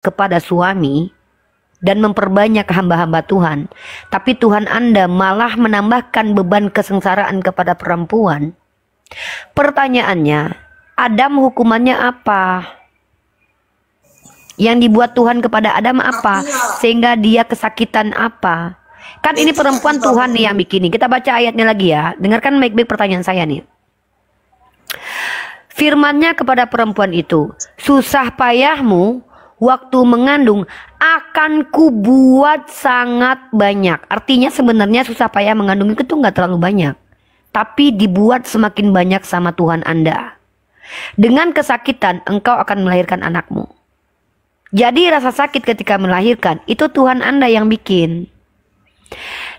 kepada suami dan memperbanyak hamba-hamba Tuhan, tapi Tuhan Anda malah menambahkan beban kesengsaraan kepada perempuan. Pertanyaannya, Adam hukumannya apa? Yang dibuat Tuhan kepada Adam apa? Sehingga dia kesakitan apa? Kan ini perempuan Tuhan nih yang bikin. Kita baca ayatnya lagi ya. Dengarkan baik-baik pertanyaan saya nih. Firman-Nya kepada perempuan itu, susah payahmu waktu mengandung akan kubuat sangat banyak. Artinya sebenarnya susah payah mengandung itu nggak terlalu banyak, tapi dibuat semakin banyak sama Tuhan Anda. Dengan kesakitan engkau akan melahirkan anakmu. Jadi rasa sakit ketika melahirkan itu Tuhan Anda yang bikin.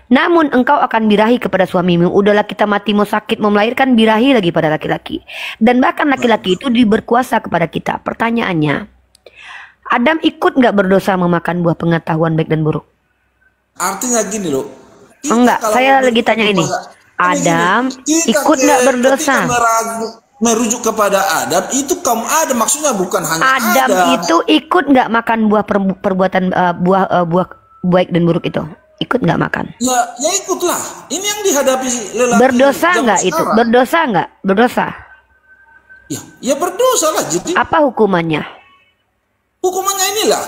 Namun engkau akan birahi kepada suamimu. Udahlah kita mati mau sakit mau melahirkan, birahi lagi pada laki-laki. Dan bahkan laki-laki itu berkuasa kepada kita. Pertanyaannya, Adam ikut nggak berdosa memakan buah pengetahuan baik dan buruk? Artinya gini loh. Enggak, saya lagi tanya ini. Adam ikut nggak berdosa? Merujuk kepada Adam, itu kaum Adam maksudnya bukan hanya Adam. Itu ikut nggak makan buah perbuatan buah baik dan buruk itu? Ikut nggak makan? Ya ikutlah. Ini yang dihadapi lelaki. Berdosa nggak itu? Berdosa nggak? Berdosa? Ya berdosa lah. Jadi apa hukumannya? Hukumannya inilah,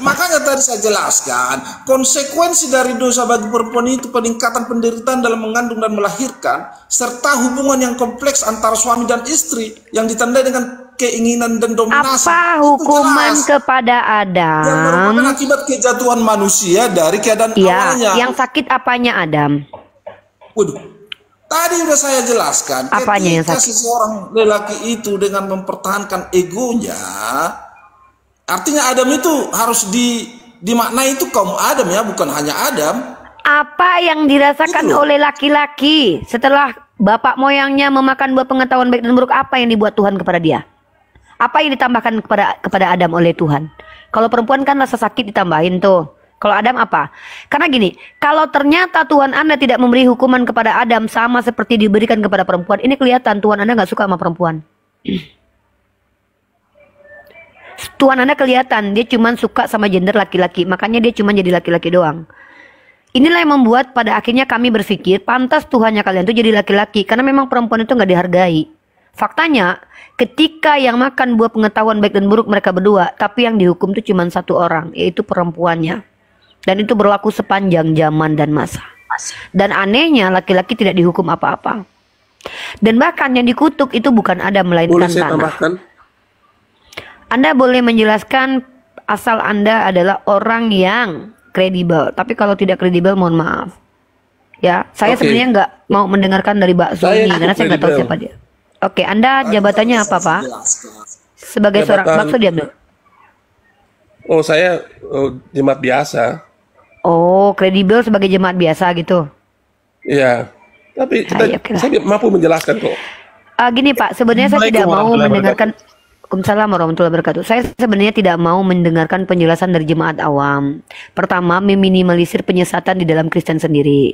makanya tadi saya jelaskan, konsekuensi dari dosa bagi perempuan itu peningkatan penderitaan dalam mengandung dan melahirkan, serta hubungan yang kompleks antara suami dan istri yang ditandai dengan keinginan dan dominasi. Apa hukuman kepada Adam? Yang merupakan akibat kejatuhan manusia dari keadaan awalnya. Yang sakit apanya Adam? Waduh, tadi udah saya jelaskan. Apanya yang sakit? Seseorang lelaki itu dengan mempertahankan egonya, artinya Adam itu harus dimaknai itu kaum Adam ya, bukan hanya Adam. Apa yang dirasakan oleh laki-laki setelah bapak moyangnya memakan buah pengetahuan baik dan buruk? Apa yang dibuat Tuhan kepada dia? Apa yang ditambahkan kepada Adam oleh Tuhan? Kalau perempuan kan rasa sakit ditambahin tuh. Kalau Adam apa? Karena gini, kalau ternyata Tuhan Anda tidak memberi hukuman kepada Adam sama seperti diberikan kepada perempuan, ini kelihatan Tuhan Anda nggak suka sama perempuan. Tuhan Anda kelihatan dia cuma suka sama gender laki-laki, makanya dia cuma jadi laki-laki doang. Inilah yang membuat pada akhirnya kami berpikir pantas Tuhannya kalian tuh jadi laki-laki, karena memang perempuan itu nggak dihargai. Faktanya ketika yang makan buah pengetahuan baik dan buruk mereka berdua, tapi yang dihukum itu cuma satu orang, yaitu perempuannya. Dan itu berlaku sepanjang zaman dan masa. Dan anehnya laki-laki tidak dihukum apa-apa. Dan bahkan yang dikutuk itu bukan Adam melainkan tanah. Anda boleh menjelaskan asal Anda adalah orang yang kredibel. Tapi kalau tidak kredibel mohon maaf. Ya, saya sebenarnya nggak mau mendengarkan dari bakso ini karena saya nggak tahu siapa dia. Oke, Anda jabatannya apa Pak? Sebagai seorang bakso diam dulu. Oh saya jemaat biasa. Oh, kredibel sebagai jemaat biasa gitu. Iya, tapi saya mampu menjelaskan kok. Gini Pak, sebenarnya saya tidak mau mendengarkan. Waalaikumsalam warahmatullahi wabarakatuh. Saya sebenarnya tidak mau mendengarkan penjelasan dari jemaat awam. Pertama, meminimalisir penyesatan di dalam Kristen sendiri.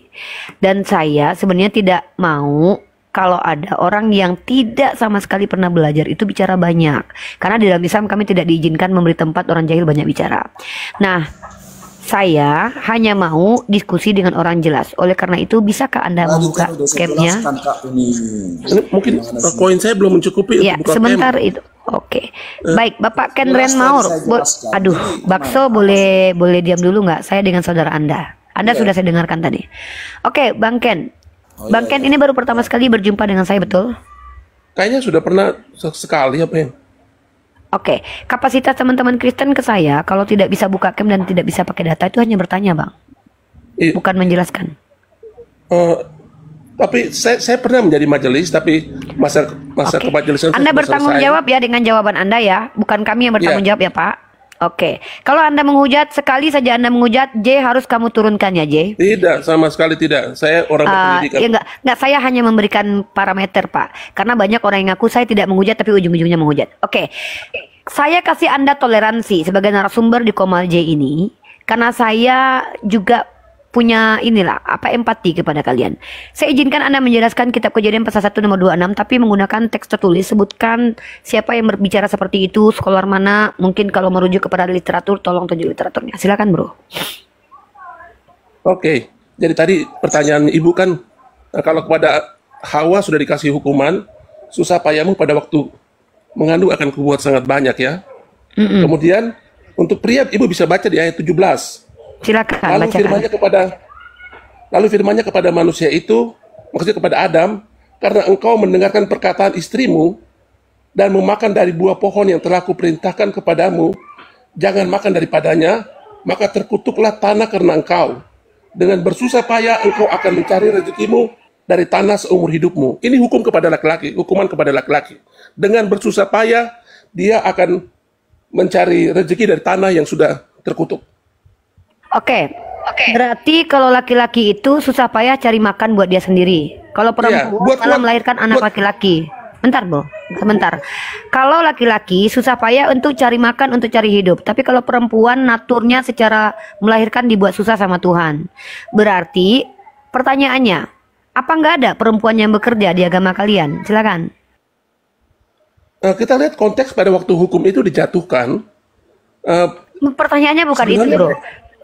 Dan saya sebenarnya tidak mau kalau ada orang yang tidak sama sekali pernah belajar itu bicara banyak. Karena di dalam Islam kami tidak diizinkan memberi tempat orang jahil banyak bicara. Nah, saya hanya mau diskusi dengan orang jelas. Oleh karena itu, bisakah Anda membuka camp-nya? Mungkin koin saya belum mencukupi. Ya, sebentar itu. Oke, baik Bapak Ken Renmaur. Aduh, bakso boleh diam dulu nggak? Saya dengan saudara Anda. Anda sudah saya dengarkan tadi. Oke, Bang Ken. Bang Ken ini baru pertama sekali berjumpa dengan saya, betul? Kayaknya sudah pernah sekali apa ya? Oke, kapasitas teman-teman Kristen ke saya kalau tidak bisa buka camp dan tidak bisa pakai data itu hanya bertanya, Bang. Bukan menjelaskan. Tapi saya pernah menjadi majelis, tapi masa kemajelisan Anda bertanggung jawab ya dengan jawaban Anda ya, bukan kami yang bertanggung jawab ya Pak. Oke, kalau Anda menghujat sekali saja Anda menghujat, J harus kamu turunkan ya J. Tidak, sama sekali tidak. Saya orang berpendidikan. Ya enggak, saya hanya memberikan parameter Pak, karena banyak orang yang ngaku saya tidak menghujat tapi ujung-ujungnya menghujat. Oke, saya kasih Anda toleransi sebagai narasumber di Komal J ini, karena saya juga punya inilah apa empati kepada kalian. Saya izinkan Anda menjelaskan kitab Kejadian pasal 1 nomor 26 tapi menggunakan teks tertulis. Sebutkan siapa yang berbicara seperti itu, scholar mana, mungkin kalau merujuk kepada literatur tolong tunjuk literaturnya. Silakan, Bro. Oke. Jadi tadi pertanyaan Ibu kan kalau kepada Hawa sudah dikasih hukuman, susah payahmu pada waktu mengandung akan kubuat sangat banyak ya. Kemudian untuk pria Ibu bisa baca di ayat 17. Silakan Lalu firman-Nya kepada manusia itu, maksudnya kepada Adam, karena engkau mendengarkan perkataan istrimu dan memakan dari buah pohon yang telah kuperintahkan kepadamu, jangan makan daripadanya, maka terkutuklah tanah karena engkau. Dengan bersusah payah engkau akan mencari rezekimu dari tanah seumur hidupmu. Ini hukum kepada laki-laki, hukuman kepada laki-laki. Dengan bersusah payah dia akan mencari rezeki dari tanah yang sudah terkutuk. Oke. Berarti kalau laki-laki itu susah payah cari makan buat dia sendiri. Kalau perempuan malah melahirkan anak laki-laki. Bentar, Bro. Sebentar. Kalau laki-laki susah payah untuk cari makan, untuk cari hidup. Tapi kalau perempuan naturnya secara melahirkan dibuat susah sama Tuhan. Berarti pertanyaannya, apa nggak ada perempuan yang bekerja di agama kalian? Silakan. Kita lihat konteks pada waktu hukum itu dijatuhkan. Pertanyaannya bukan itu, Bro.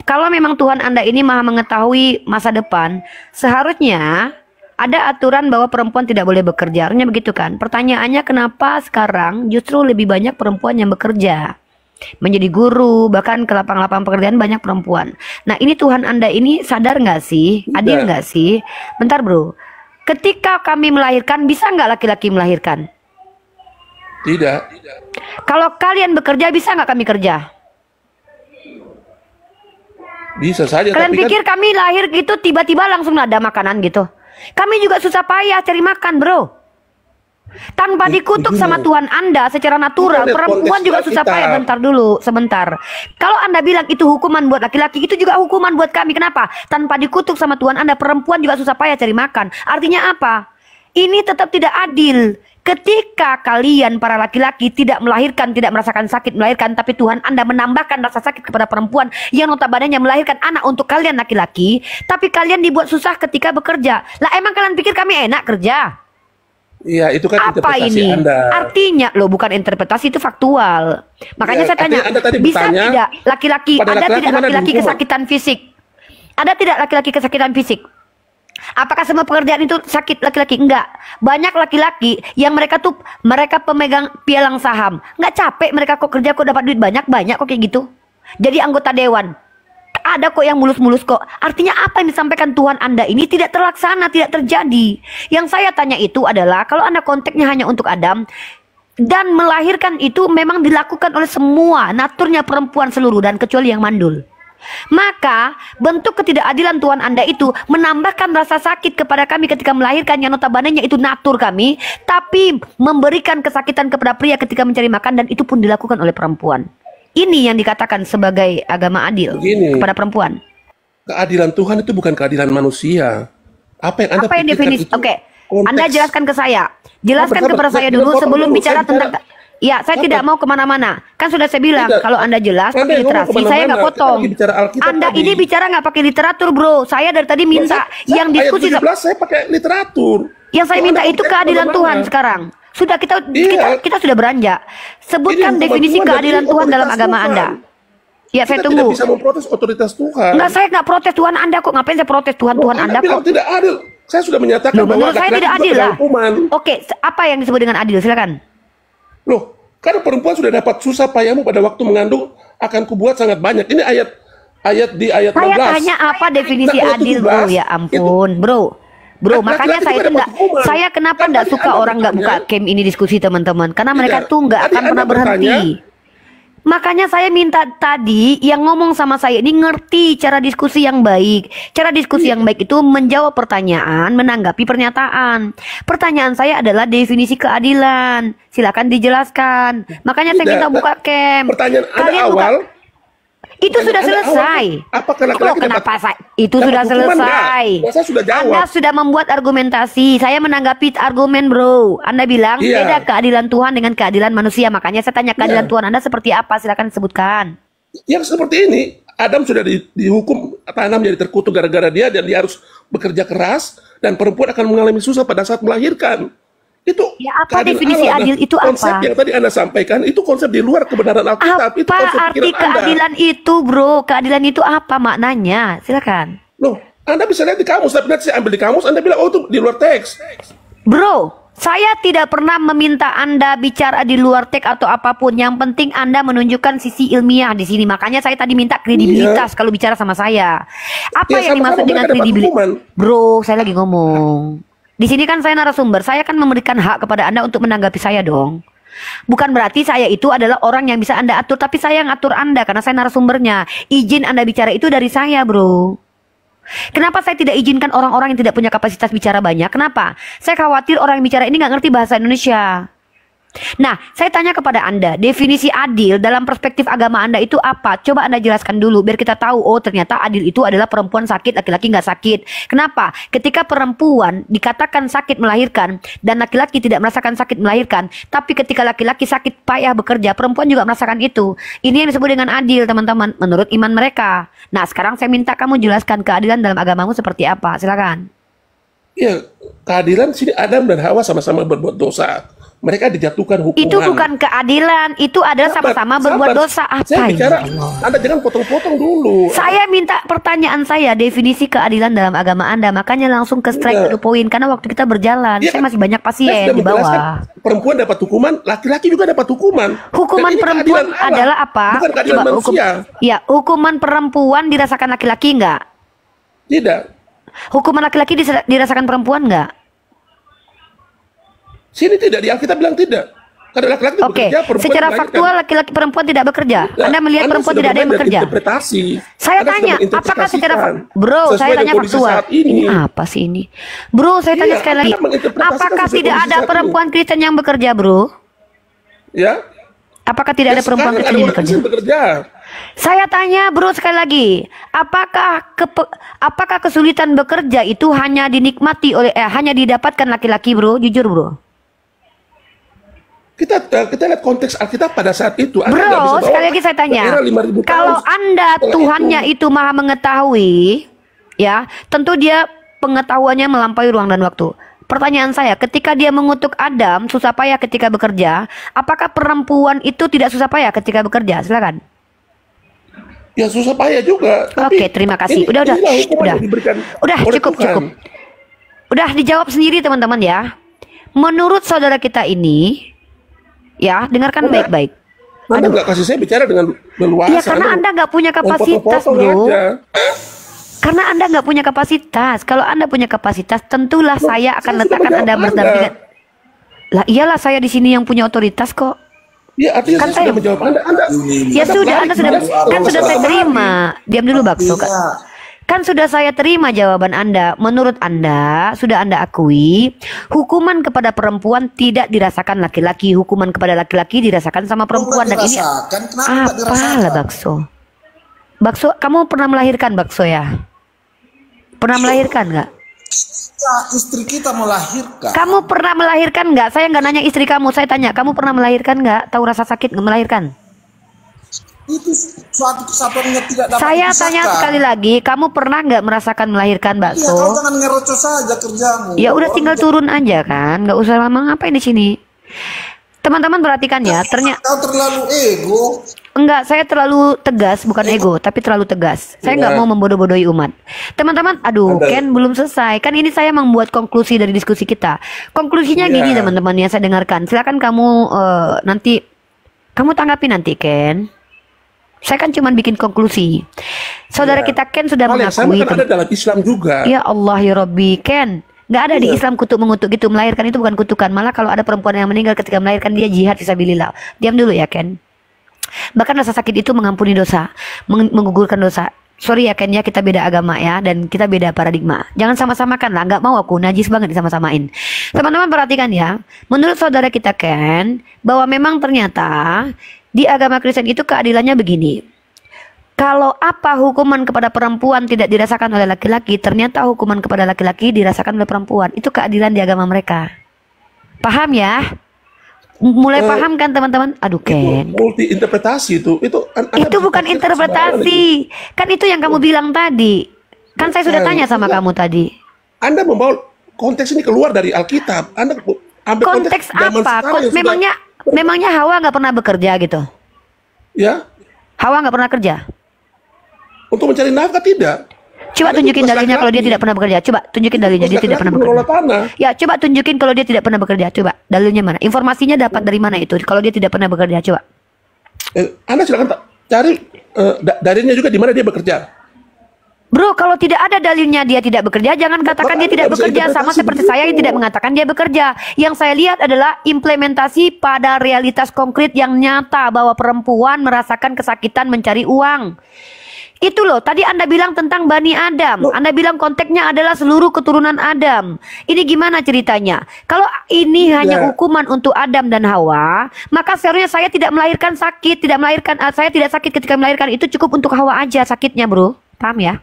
Kalau memang Tuhan Anda ini maha mengetahui masa depan, seharusnya ada aturan bahwa perempuan tidak boleh bekerja. Harusnya begitu kan? Pertanyaannya kenapa sekarang justru lebih banyak perempuan yang bekerja? Menjadi guru, bahkan ke lapang-lapang pekerjaan banyak perempuan. Nah ini Tuhan Anda ini sadar nggak sih? Adil nggak sih? Bentar, Bro. Ketika kami melahirkan, bisa nggak laki-laki melahirkan? Tidak. Kalau kalian bekerja, bisa nggak kami kerja? Bisa saja. Kalian pikir kami lahir gitu tiba-tiba langsung ada makanan gitu? Kami juga susah payah cari makan, Bro. Tanpa dikutuk sama Tuhan Anda secara natural, perempuan juga susah payah. Bentar dulu, sebentar. Kalau Anda bilang itu hukuman buat laki-laki, itu juga hukuman buat kami. Kenapa? Tanpa dikutuk sama Tuhan Anda, perempuan juga susah payah cari makan. Artinya apa? Ini tetap tidak adil. Ketika kalian para laki-laki tidak melahirkan, tidak merasakan sakit melahirkan, tapi Tuhan Anda menambahkan rasa sakit kepada perempuan yang notabene melahirkan anak untuk kalian laki-laki, tapi kalian dibuat susah ketika bekerja. Lah emang kalian pikir kami enak kerja? Iya, itu kan apa interpretasi ini? Anda. Artinya loh, bukan interpretasi, itu faktual. Makanya saya tanya, bisa tidak laki-laki, ada tidak laki-laki kesakitan fisik? Ada tidak laki-laki kesakitan fisik? Apakah semua pekerjaan itu sakit laki-laki? Enggak. Banyak laki-laki yang mereka pemegang pialang saham. Enggak capek mereka kok kerja kok dapat duit banyak kok kayak gitu. Jadi anggota dewan. Ada kok yang mulus-mulus kok. Artinya apa yang disampaikan Tuhan Anda ini tidak terlaksana, tidak terjadi. Yang saya tanya itu adalah kalau Anda konteksnya hanya untuk Adam dan melahirkan itu memang dilakukan oleh semua naturnya perempuan seluruh dan kecuali yang mandul. Maka bentuk ketidakadilan Tuhan Anda itu menambahkan rasa sakit kepada kami ketika melahirkan yang notabanenya itu natur kami, tapi memberikan kesakitan kepada pria ketika mencari makan, dan itu pun dilakukan oleh perempuan. Ini yang dikatakan sebagai agama adil kepada perempuan. Keadilan Tuhan itu bukan keadilan manusia. Apa yang Anda apa yang definisi? Oke, Anda jelaskan ke saya. Jelaskan kepada saya dulu sebelum bicara tentang. Ya, saya tidak mau kemana-mana. Kan sudah saya bilang, kalau Anda jelas pakai literasi, saya nggak potong. Anda ini bicara nggak pakai literatur, Bro. Saya dari tadi minta yang diskusi. Ayat 17 saya pakai literatur. Yang saya minta itu keadilan Tuhan sekarang. Sudah kita sudah beranjak. Sebutkan definisi keadilan Tuhan dalam agama Anda. Ya, saya tunggu. Tidak bisa memprotes otoritas Tuhan. Enggak, saya nggak protes Tuhan Anda kok. Ngapain saya protes Tuhan Anda kok? Tidak adil. Saya sudah menyatakan bahwa menurut saya tidak adil lah. Hukuman. Oke, apa yang disebut dengan adil? Silakan. Loh, karena perempuan sudah dapat susah payahmu pada waktu mengandung akan kubuat sangat banyak. Ini ayat di ayat 16. Saya tanya apa definisi adil, Bro? Ya ampun, Bro. Makanya saya itu kenapa enggak suka orang nggak buka camp ini diskusi teman-teman? Karena mereka tuh nggak akan pernah berhenti. Makanya saya minta tadi yang ngomong sama saya ini ngerti cara diskusi yang baik. Cara diskusi yang baik itu menjawab pertanyaan, menanggapi pernyataan. Pertanyaan saya adalah definisi keadilan. Silakan dijelaskan. Makanya saya minta buka camp. Pertanyaan Anda awal. Itu sudah selesai. Apakah laki-laki itu sudah selesai. Saya sudah jawab. Anda sudah membuat argumentasi. Saya menanggapi argumen, Bro. Anda bilang beda keadilan Tuhan dengan keadilan manusia. Makanya saya tanya keadilan Tuhan Anda seperti apa? Silakan sebutkan. Yang seperti ini, Adam sudah dihukum tanah menjadi terkutuk gara-gara dia, dan dia harus bekerja keras, dan perempuan akan mengalami susah pada saat melahirkan. Itu Ya, apa definisi Allah. adil itu Konsep apa? yang tadi Anda sampaikan itu konsep di luar kebenaran Alkitab. Itu Apa konsep arti pikiran Anda. keadilan itu, bro? Keadilan itu apa maknanya? Silakan. Loh, Anda bisa lihat di kamus, tapi nanti saya ambil di kamus, Anda bilang, oh itu di luar teks. Bro, saya tidak pernah meminta Anda bicara di luar teks atau apapun. Yang penting Anda menunjukkan sisi ilmiah di sini. Makanya saya tadi minta kredibilitas kalau bicara sama saya. Apa Ya, yang sama-sama dimaksud dengan mereka dapat kredibilitas? hukuman. Bro, saya lagi ngomong. Di sini kan saya narasumber. Saya kan memberikan hak kepada Anda untuk menanggapi saya dong. Bukan berarti saya itu adalah orang yang bisa Anda atur, tapi saya yang atur Anda karena saya narasumbernya. Izin Anda bicara itu dari saya, bro. Kenapa saya tidak izinkan orang-orang yang tidak punya kapasitas bicara banyak? Kenapa? Saya khawatir orang yang bicara ini nggak ngerti bahasa Indonesia. Nah, saya tanya kepada Anda, definisi adil dalam perspektif agama Anda itu apa? Coba Anda jelaskan dulu, biar kita tahu, oh ternyata adil itu adalah perempuan sakit, laki-laki nggak sakit. Kenapa? Ketika perempuan dikatakan sakit melahirkan, dan laki-laki tidak merasakan sakit melahirkan, tapi ketika laki-laki sakit payah bekerja, perempuan juga merasakan itu. Ini yang disebut dengan adil, teman-teman, menurut iman mereka. Nah, sekarang saya minta kamu jelaskan keadilan dalam agamamu seperti apa. Silakan. Ya, keadilan sini Adam dan Hawa sama-sama berbuat dosa. Mereka dijatuhkan hukuman. Itu bukan keadilan, itu adalah sama-sama berbuat dosa. Saya Apa bicara, ini? Anda jangan potong-potong dulu. Saya minta pertanyaan saya, definisi keadilan dalam agama Anda. Makanya langsung ke strike to the point, karena waktu kita berjalan, Ya, saya masih banyak saya pasien sudah di bawah. menjelaskan, perempuan dapat hukuman, laki-laki juga dapat hukuman. Hukuman Dan ini perempuan keadilan Allah, adalah apa? Bukan keadilan manusia. Ya, hukuman perempuan dirasakan laki-laki enggak? Tidak. Hukuman laki-laki dirasakan perempuan enggak? Sini tidak, di Alkitab bilang tidak. Karena laki-laki itu Oke, bekerja, perempuan secara melahirkan. faktual laki-laki perempuan tidak bekerja. Tidak. Anda melihat Anda perempuan sudah tidak ada yang bermain bekerja. dari interpretasi. Saya Anda sudah tanya, apakah secara menginterpretasikan bro, sesuai saya dengan tanya kondisi faktual. saat ini. Ini apa sih ini? Bro, saya tanya Iya, sekali lagi. Anda menginterpretasikan Apakah sesuai tidak kondisi ada saat ini. perempuan Kristen yang bekerja, bro? Ya. Apakah tidak ada perempuan Sekarang Kristen yang orang bekerja? Kristen bekerja. Saya tanya, bro, sekali lagi. Apakah kesulitan bekerja itu hanya dinikmati oleh hanya didapatkan laki-laki, bro? Jujur, bro. Kita lihat konteks Alkitab pada saat itu. Anda nggak bisa Bro, bawa sekali lagi saya tanya, daerah 5.000 tahun kalau Anda setelah Tuhannya itu maha mengetahui, ya, tentu dia pengetahuannya melampaui ruang dan waktu. Pertanyaan saya, ketika dia mengutuk Adam susah payah ketika bekerja, apakah perempuan itu tidak susah payah ketika bekerja? Silakan. Ya susah payah juga. Oke, terima kasih. Udah, inilah hukuman yang diberikan oleh cukup, Tuhan. cukup. Udah dijawab sendiri, teman-teman ya. Menurut saudara kita ini, ya, dengarkan Udah. baik-baik. Anda nggak kasih saya bicara dengan leluasa. Iya, karena Anda nggak punya kapasitas, potong-potong bro. aja. Karena Anda nggak punya kapasitas. Kalau Anda punya kapasitas, tentulah saya akan saya sudah letakkan Anda menjawab berdampingan. Lah iyalah, saya di sini yang punya otoritas kok. Ya artinya Kan saya sudah saya- menjawab Anda. Ya sudah, Anda sudah kan sudah saya Anda terima. Diam dulu, Bakso. Iya. Kan sudah saya terima jawaban Anda. Menurut Anda, sudah Anda akui, hukuman kepada perempuan tidak dirasakan laki-laki, hukuman kepada laki-laki dirasakan sama perempuan. Dan ini dirasakan, kenapa nggak dirasakan? apalah, Bakso. Bakso, kamu pernah melahirkan, Bakso ya? Pernah melahirkan nggak? Ya, istri kita melahirkan. Kamu pernah melahirkan nggak? Saya nggak nanya istri kamu, saya tanya, kamu pernah melahirkan nggak? Tahu rasa sakit nggak melahirkan? Itu suatu kesatuan yang tidak dapat Saya dipisahkan. tanya sekali lagi, kamu pernah nggak merasakan melahirkan, Iya, kau Bakso? jangan ngerocos saja kerjamu. Ya udah Orang tinggal turun aja kan, nggak usah lama ngapain di sini. Teman-teman perhatikan ya, ternyata Kau terlalu ego. enggak, saya terlalu tegas, bukan ego, tapi terlalu tegas. Saya nggak mau membodoh-bodohi umat. Teman-teman, aduh, Ken belum selesai. Kan ini saya membuat konklusi dari diskusi kita. Konklusinya gini, teman-teman yang saya dengarkan. Silakan kamu nanti kamu tanggapi nanti, Ken. Saya kan cuma bikin konklusi. Saudara kita Ken sudah Hal yang sama mengakui. kan ada dalam Islam juga. Ya Allah ya Robbi, Ken. Nggak ada di Islam kutuk mengutuk gitu. Melahirkan itu bukan kutukan. Malah kalau ada perempuan yang meninggal ketika melahirkan, dia jihad fisabilillah. Diam dulu ya, Ken. Bahkan rasa sakit itu mengampuni dosa, menggugurkan dosa. Sorry ya Ken ya, kita beda agama ya, dan kita beda paradigma. Jangan sama-samakan lah, nggak mau aku najis banget disama-samain. Teman-teman perhatikan ya, menurut saudara kita Ken, bahwa memang ternyata di agama Kristen itu keadilannya begini. Kalau apa hukuman kepada perempuan tidak dirasakan oleh laki-laki, ternyata hukuman kepada laki-laki dirasakan oleh perempuan. Itu keadilan di agama mereka. Paham ya? Mulai paham kan teman-teman? Aduh Ken. Multi interpretasi itu. Itu bukan interpretasi. Kan itu yang kamu bilang tadi. Kan saya sudah tanya sama kamu tadi. Anda membawa konteks ini keluar dari Alkitab. Anda ambil konteks apa? Memangnya Hawa nggak pernah bekerja gitu? Ya. Hawa nggak pernah kerja? Untuk mencari nafkah tidak. Coba tunjukin dalilnya kalau dia tidak pernah bekerja. Coba tunjukin dalilnya dia tidak pernah bekerja. Ya, coba tunjukin kalau dia tidak pernah bekerja. Coba dalilnya mana? Informasinya dapat dari mana itu? Kalau dia tidak pernah bekerja, coba. Anda silakan cari dalilnya juga di mana dia bekerja. Bro, kalau tidak ada dalilnya dia tidak bekerja, jangan katakan dia tidak bekerja. Sama seperti saya yang tidak mengatakan dia bekerja. Yang saya lihat adalah implementasi pada realitas konkret yang nyata bahwa perempuan merasakan kesakitan mencari uang. Itu loh, tadi Anda bilang tentang Bani Adam. Anda bilang konteksnya adalah seluruh keturunan Adam. Ini gimana ceritanya? Kalau ini hanya hukuman untuk Adam dan Hawa, maka seharusnya saya tidak melahirkan sakit, saya tidak sakit ketika melahirkan. Itu cukup untuk Hawa aja sakitnya, bro. Paham ya?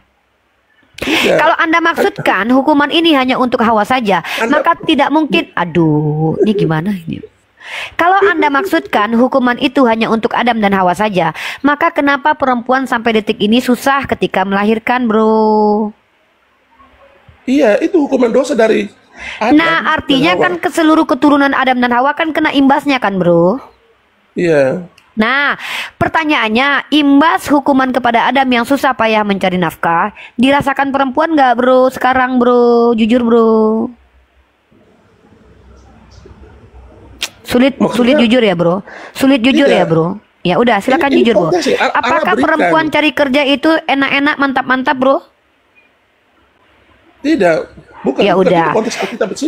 Kalau Anda maksudkan hukuman ini hanya untuk Hawa saja, maka tidak mungkin. Aduh, ini gimana ini? Kalau Anda maksudkan hukuman itu hanya untuk Adam dan Hawa saja, maka kenapa perempuan sampai detik ini susah ketika melahirkan, bro? Iya, itu hukuman dosa dari Adam. Nah, artinya kan ke seluruh keturunan Adam dan Hawa kan kena imbasnya kan, bro? Iya. Nah, pertanyaannya, imbas hukuman kepada Adam yang susah payah mencari nafkah, dirasakan perempuan nggak, bro? Sekarang, bro, jujur, bro. Sulit jujur ya, bro. Sulit jujur ya, bro. Ya udah, silakan jujur, bro. Apakah perempuan cari kerja itu enak-enak, mantap-mantap, bro? Tidak, bukan. Ya udah.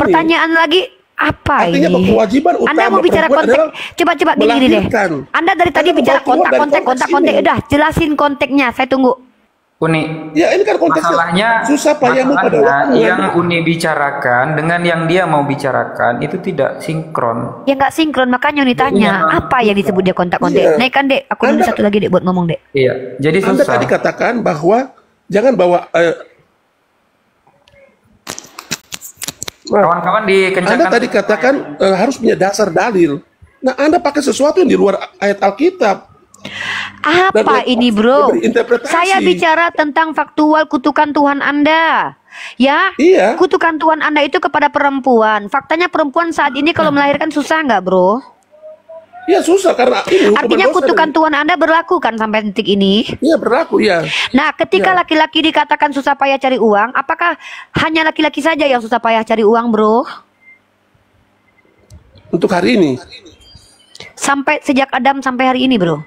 Pertanyaan lagi, apa artinya ini? Kewajiban utama Anda mau bicara konteks? Coba gini deh. Anda dari tadi bicara konteks. Udah, jelasin konteksnya. Saya tunggu. Uni, ya ini kan konteksnya susah payahmu pada yang Uni bicarakan dengan yang dia mau bicarakan itu tidak sinkron. Ya nggak sinkron, makanya Uni tanya apa yang disebut dia kontak-kontak. Iya. Naikkan dek, aku dulu satu lagi dek buat ngomong dek. Iya, jadi susah. Anda tadi katakan bahwa jangan bawa kawan-kawan dikencangkan. Anda tadi katakan harus punya dasar dalil. Nah, Anda pakai sesuatu yang di luar ayat Alkitab. Apa ini, bro? Saya bicara tentang faktual kutukan Tuhan Anda. Ya, iya. Kutukan Tuhan Anda itu kepada perempuan. Faktanya perempuan saat ini kalau melahirkan susah nggak, bro? Ya susah karena ini artinya kutukan Tuhan Anda berlaku kan sampai detik ini? Iya berlaku, ya. Nah, ketika laki-laki dikatakan susah payah cari uang, apakah hanya laki-laki saja yang susah payah cari uang, bro? Untuk hari ini? Sampai sejak Adam sampai hari ini, bro?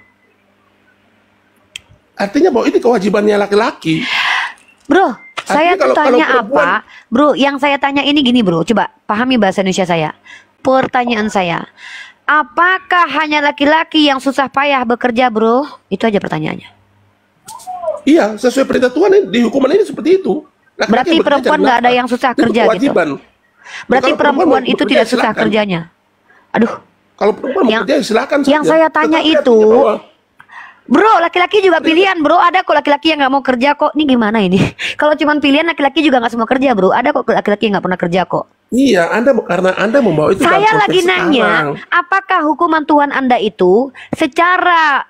Artinya bahwa ini kewajibannya laki-laki. Bro, saya tanya apa? Bro, yang saya tanya ini gini, bro. Coba pahami bahasa Indonesia saya. Pertanyaan saya, apakah hanya laki-laki yang susah payah bekerja, bro? Itu aja pertanyaannya. Iya, sesuai perintah Tuhan di hukuman ini seperti itu. Berarti perempuan nggak ada yang susah kerja gitu. Berarti perempuan itu tidak susah kerjanya. Aduh. Kalau perempuan mau kerja silakan saja. Yang saya tanya itu, bro, laki-laki juga pilihan, bro. Ada kok laki-laki yang nggak mau kerja kok. Ini gimana ini? Kalau cuma pilihan, laki-laki juga nggak semua kerja, bro. Ada kok laki-laki yang nggak pernah kerja kok. Iya, karena Anda membawa itu. Saya lagi nanya, apakah hukuman Tuhan Anda itu secara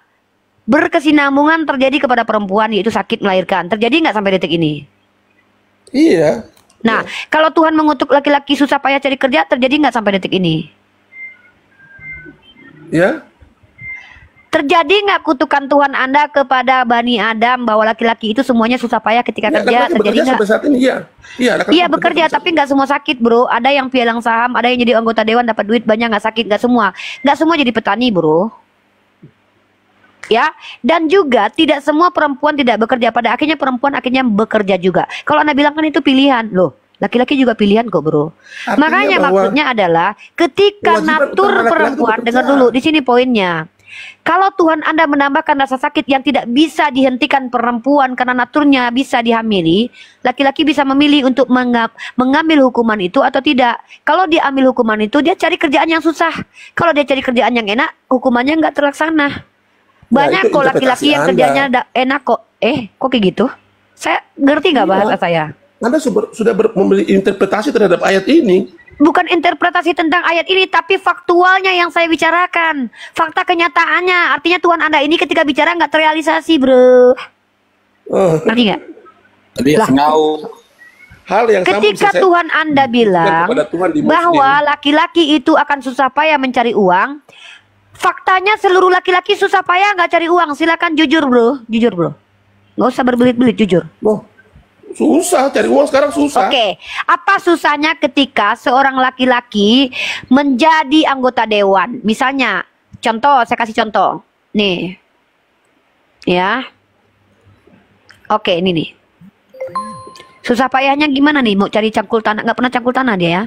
berkesinambungan terjadi kepada perempuan, yaitu sakit melahirkan? Terjadi nggak sampai detik ini? Iya. Nah, kalau Tuhan mengutuk laki-laki susah payah cari kerja, terjadi nggak sampai detik ini? Ya. Terjadi nggak kutukan Tuhan Anda kepada Bani Adam bahwa laki-laki itu semuanya susah payah ketika kerja? Terjadi nggak? Sampai saat ini, iya bekerja, tapi nggak semua sakit, bro. Ada yang pialang saham, ada yang jadi anggota dewan dapat duit banyak, nggak sakit, nggak semua jadi petani, bro. Ya, dan juga tidak semua perempuan tidak bekerja. Pada akhirnya perempuan akhirnya bekerja juga. Kalau Anda bilang kan itu pilihan, loh. Laki-laki juga pilihan kok, bro. Artinya makanya maksudnya adalah ketika natur perempuan, dengar dulu, di sini poinnya. Kalau Tuhan Anda menambahkan rasa sakit yang tidak bisa dihentikan perempuan karena naturnya bisa dihamili, laki-laki bisa memilih untuk mengambil hukuman itu atau tidak. Kalau dia ambil hukuman itu, dia cari kerjaan yang susah. Kalau dia cari kerjaan yang enak, hukumannya nggak terlaksana. Banyak kok laki-laki yang kerjanya enak kok. Kok kayak gitu? Saya ngerti nggak bahasa saya? Anda sudah memberi interpretasi terhadap ayat ini. Bukan interpretasi tentang ayat ini, tapi faktualnya yang saya bicarakan. Fakta kenyataannya. Artinya Tuhan Anda ini ketika bicara nggak terrealisasi, bro. Ngerti nggak? Alias ngau. Hal yang sama Ketika bisa Tuhan Anda bilang kepada Tuhan di bahwa laki-laki itu akan susah payah mencari uang, faktanya seluruh laki-laki susah payah nggak cari uang. Silakan jujur, bro. Jujur, bro. Nggak usah berbelit-belit, jujur. Oh, susah cari uang sekarang susah. Oke, apa susahnya ketika seorang laki-laki menjadi anggota dewan? Misalnya, contoh, saya kasih contoh. Nih. Ya. Oke, ini nih. Susah payahnya gimana nih? Mau cari cangkul tanah, nggak pernah cangkul tanah dia ya?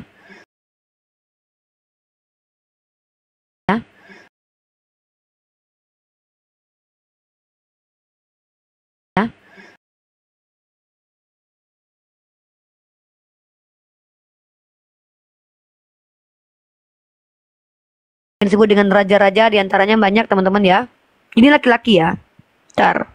Ya. Ya. Yang disebut dengan raja-raja diantaranya banyak teman-teman ya. Ini laki-laki ya. Ntar.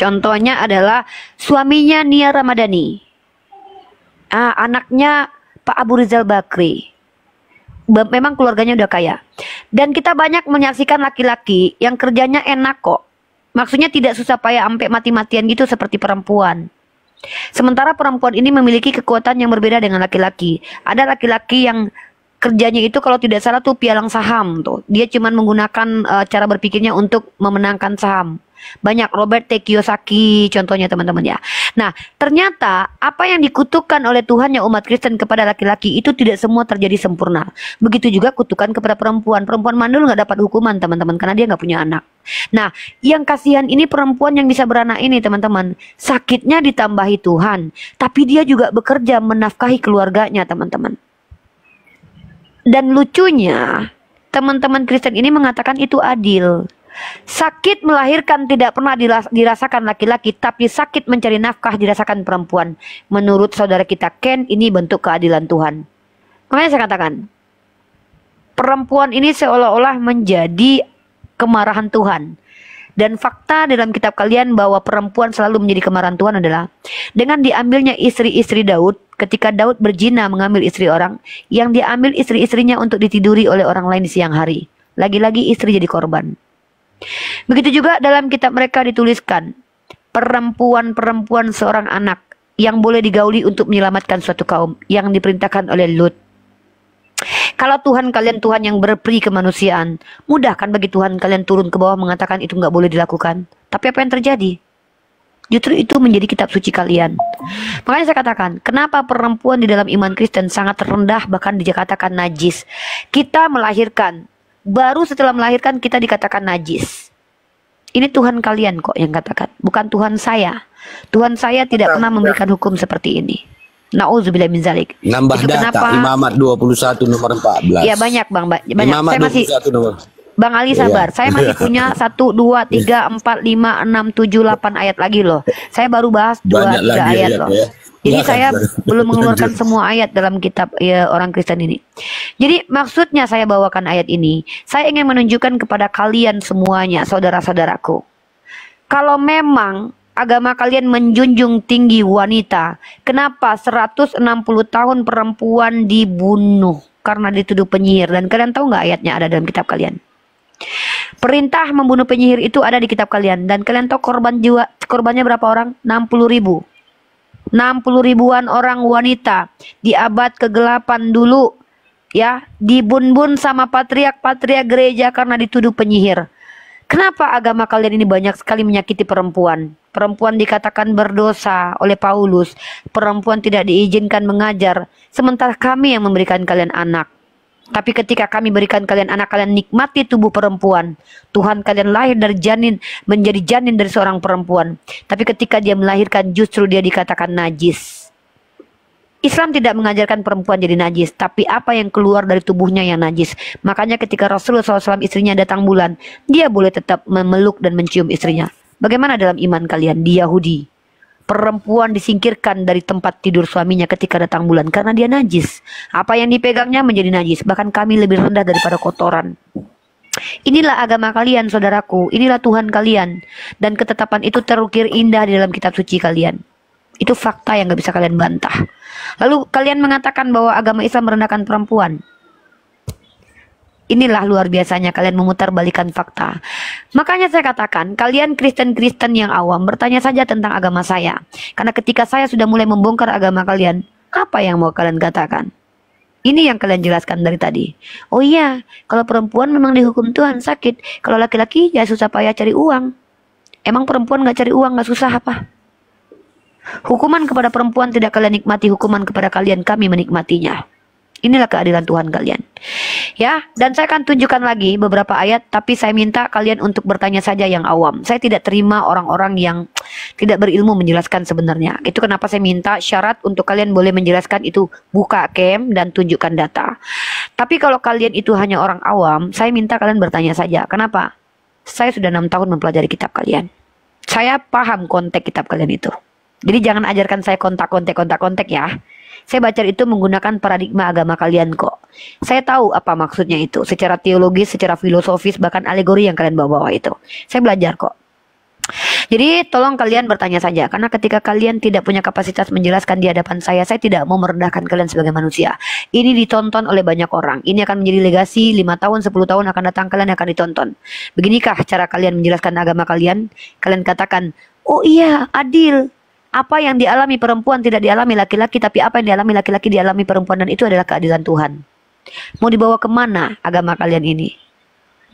Contohnya adalah suaminya Nia Ramadhani. Anaknya Pak Abu Rizal Bakri. Memang keluarganya udah kaya. Dan kita banyak menyaksikan laki-laki yang kerjanya enak kok. Maksudnya tidak susah payah sampai mati-matian gitu seperti perempuan. Sementara perempuan ini memiliki kekuatan yang berbeda dengan laki-laki. Ada laki-laki yang kerjanya itu kalau tidak salah tuh pialang saham tuh. Dia cuma menggunakan cara berpikirnya untuk memenangkan saham. Banyak Robert T. Kiyosaki contohnya teman-teman ya. Nah, ternyata apa yang dikutukan oleh Tuhan yang umat Kristen kepada laki-laki itu tidak semua terjadi sempurna. Begitu juga kutukan kepada perempuan. Perempuan mandul nggak dapat hukuman teman-teman karena dia nggak punya anak. Nah, yang kasihan ini perempuan yang bisa beranak ini teman-teman. Sakitnya ditambahi Tuhan, tapi dia juga bekerja menafkahi keluarganya teman-teman. Dan lucunya, teman-teman Kristen ini mengatakan itu adil. Sakit melahirkan tidak pernah dirasakan laki-laki, tapi sakit mencari nafkah dirasakan perempuan. Menurut saudara kita Ken, ini bentuk keadilan Tuhan. Makanya saya katakan, perempuan ini seolah-olah menjadi kemarahan Tuhan. Dan fakta dalam kitab kalian bahwa perempuan selalu menjadi kemarahan Tuhan adalah dengan diambilnya istri-istri Daud, ketika Daud berzina mengambil istri orang, yang diambil istri-istrinya untuk ditiduri oleh orang lain di siang hari. Lagi-lagi istri jadi korban. Begitu juga dalam kitab mereka dituliskan, perempuan-perempuan seorang anak yang boleh digauli untuk menyelamatkan suatu kaum yang diperintahkan oleh Lut. Kalau Tuhan kalian Tuhan yang berperi kemanusiaan, mudah kan bagi Tuhan kalian turun ke bawah mengatakan itu nggak boleh dilakukan. Tapi apa yang terjadi? Justru itu menjadi kitab suci kalian. Makanya saya katakan, kenapa perempuan di dalam iman Kristen sangat rendah bahkan dikatakan najis. Kita melahirkan, baru setelah melahirkan kita dikatakan najis. Ini Tuhan kalian kok yang katakan, bukan Tuhan saya. Tuhan saya tidak pernah memberikan hukum seperti ini. Nauzubillah min zalik. Nambah itu data kenapa, Imamat 21 nomor 14. Ya banyak Bang, banyak. Imamat Saya masih 21 nomor. Bang Ali sabar, saya masih punya 1, 2, 3, 4, 5, 6, 7, 8 ayat lagi loh. Saya baru bahas 2, 3 ayat loh. Ya. Jadi Silakan. saya belum mengeluarkan semua ayat dalam kitab ya, orang Kristen ini. Jadi maksudnya saya bawakan ayat ini, saya ingin menunjukkan kepada kalian semuanya, saudara-saudaraku. Kalau memang agama kalian menjunjung tinggi wanita, kenapa 160 tahun perempuan dibunuh karena dituduh penyihir? Dan kalian tahu nggak ayatnya ada dalam kitab kalian? Perintah membunuh penyihir itu ada di kitab kalian. Dan kalian tahu korbannya berapa orang? 60 ribu. 60 ribuan orang wanita di abad ke-8 dulu ya, dibun-bun sama patriark-patriark gereja karena dituduh penyihir. Kenapa agama kalian ini banyak sekali menyakiti perempuan? Perempuan dikatakan berdosa oleh Paulus. Perempuan tidak diizinkan mengajar. Sementara kami yang memberikan kalian anak. Tapi ketika kami berikan kalian anak, kalian nikmati tubuh perempuan. Tuhan kalian lahir dari janin, menjadi janin dari seorang perempuan. Tapi ketika dia melahirkan, justru dia dikatakan najis. Islam tidak mengajarkan perempuan jadi najis, tapi apa yang keluar dari tubuhnya yang najis. Makanya ketika Rasulullah SAW istrinya datang bulan, dia boleh tetap memeluk dan mencium istrinya. Bagaimana dalam iman kalian di Yahudi? Perempuan disingkirkan dari tempat tidur suaminya ketika datang bulan karena dia najis. Apa yang dipegangnya menjadi najis. Bahkan kami lebih rendah daripada kotoran. Inilah agama kalian, saudaraku. Inilah Tuhan kalian. Dan ketetapan itu terukir indah di dalam kitab suci kalian. Itu fakta yang gak bisa kalian bantah. Lalu kalian mengatakan bahwa agama Islam merendahkan perempuan. Inilah luar biasanya kalian memutarbalikan fakta. Makanya saya katakan, kalian Kristen-Kristen yang awam bertanya saja tentang agama saya. Karena ketika saya sudah mulai membongkar agama kalian, apa yang mau kalian katakan? Ini yang kalian jelaskan dari tadi. Oh iya, kalau perempuan memang dihukum Tuhan sakit. Kalau laki-laki ya susah payah cari uang. Emang perempuan gak cari uang gak susah apa? Hukuman kepada perempuan tidak kalian nikmati, hukuman kepada kalian kami menikmatinya. Inilah keadilan Tuhan kalian. Ya, dan saya akan tunjukkan lagi beberapa ayat, tapi saya minta kalian untuk bertanya saja yang awam. Saya tidak terima orang-orang yang tidak berilmu menjelaskan sebenarnya. Itu kenapa saya minta syarat untuk kalian boleh menjelaskan itu buka cam dan tunjukkan data. Tapi kalau kalian itu hanya orang awam, saya minta kalian bertanya saja. Kenapa? Saya sudah 6 tahun mempelajari kitab kalian. Saya paham konteks kitab kalian itu. Jadi jangan ajarkan saya kontak ya. Saya baca itu menggunakan paradigma agama kalian kok. Saya tahu apa maksudnya itu. Secara teologis, secara filosofis, bahkan alegori yang kalian bawa-bawa itu. Saya belajar kok. Jadi tolong kalian bertanya saja. Karena ketika kalian tidak punya kapasitas menjelaskan di hadapan saya tidak mau merendahkan kalian sebagai manusia. Ini ditonton oleh banyak orang. Ini akan menjadi legasi 5 tahun, 10 tahun akan datang kalian akan ditonton. Beginikah cara kalian menjelaskan agama kalian? Kalian katakan, oh iya adil. Apa yang dialami perempuan tidak dialami laki-laki, tapi apa yang dialami laki-laki dialami perempuan, dan itu adalah keadilan Tuhan. Mau dibawa kemana agama kalian ini?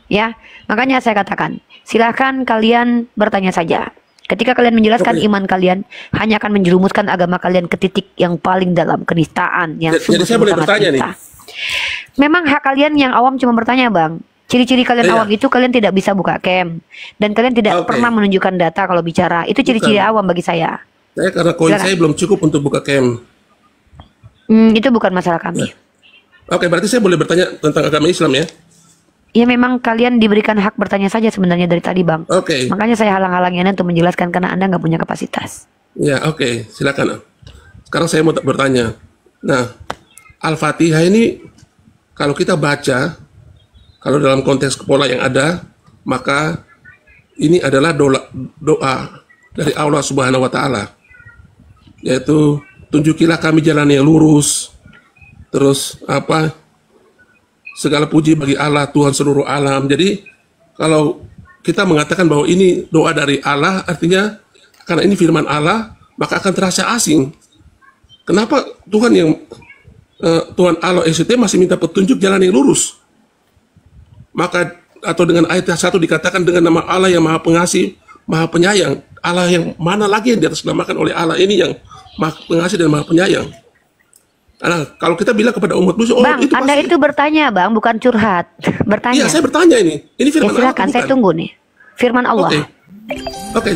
Ya, makanya saya katakan, silahkan kalian bertanya saja. Ketika kalian menjelaskan iman kalian, hanya akan menjerumuskan agama kalian ke titik yang paling dalam, kenistaan yang Jadi saya boleh bertanya nih. Memang hak kalian yang awam cuma bertanya, Bang. Ciri-ciri kalian awam itu kalian tidak bisa buka cam, dan kalian tidak pernah menunjukkan data kalau bicara. Itu ciri-ciri awam bagi saya. Saya karena koin saya belum cukup untuk buka cam. Itu bukan masalah kami. Oke, berarti saya boleh bertanya tentang agama Islam ya? Ya memang kalian diberikan hak bertanya saja sebenarnya dari tadi, Bang. Oke. Makanya saya halang-halangi Anda untuk menjelaskan karena Anda nggak punya kapasitas. Ya, oke. Silakan. Sekarang saya mau bertanya. Nah, Al-Fatihah ini kalau kita baca, kalau dalam konteks pola yang ada, maka ini adalah doa dari Allah Subhanahu wa Ta'ala. Yaitu tunjukilah kami jalan yang lurus, terus segala puji bagi Allah Tuhan seluruh alam. Jadi kalau kita mengatakan bahwa ini doa dari Allah, artinya karena ini firman Allah, maka akan terasa asing. Kenapa Tuhan Tuhan Allah ST masih minta petunjuk jalan yang lurus? Maka atau dengan ayat 1 dikatakan dengan nama Allah yang Maha Pengasih, Maha Penyayang. Allah yang mana lagi yang diatasnamakan oleh Allah ini yang Maha Pengasih dan Maha Penyayang. Nah, kalau kita bilang kepada umat muslim, Bang, itu Anda itu bertanya, Bang, bukan curhat. Bertanya. Iya, saya bertanya ini. Ini firman Allah. Silakan, saya tunggu nih. Firman Allah. Oke.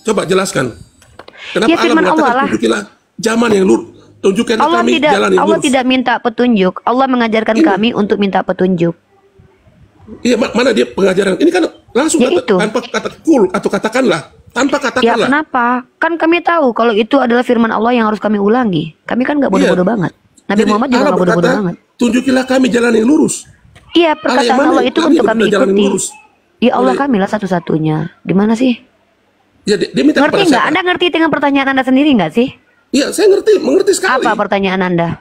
Coba jelaskan. Kenapa Ya, firman Allah mengatakan tunjukilah zaman yang lurus? Tunjukkan kami jalan yang lurus. Allah tidak minta petunjuk. Allah mengajarkan kami untuk minta petunjuk. Iya, mana dia pengajaran? Ini kan langsung tanpa kata kul atau katakanlah. Tanpa katakanlah. Ya kenapa? Kan kami tahu kalau itu adalah firman Allah yang harus kami ulangi. Kami kan nggak bodoh-bodoh banget. Nabi Muhammad juga nggak bodoh-bodoh banget. Tunjukilah kami jalan yang lurus. Iya, perkataan Allah itu untuk kami ikuti. Ya Allah, kami lah satu-satunya. Gimana sih? Ya, dia minta ngerti nggak? Anda ngerti dengan pertanyaan Anda sendiri nggak sih? Iya, saya mengerti sekali. Apa pertanyaan Anda?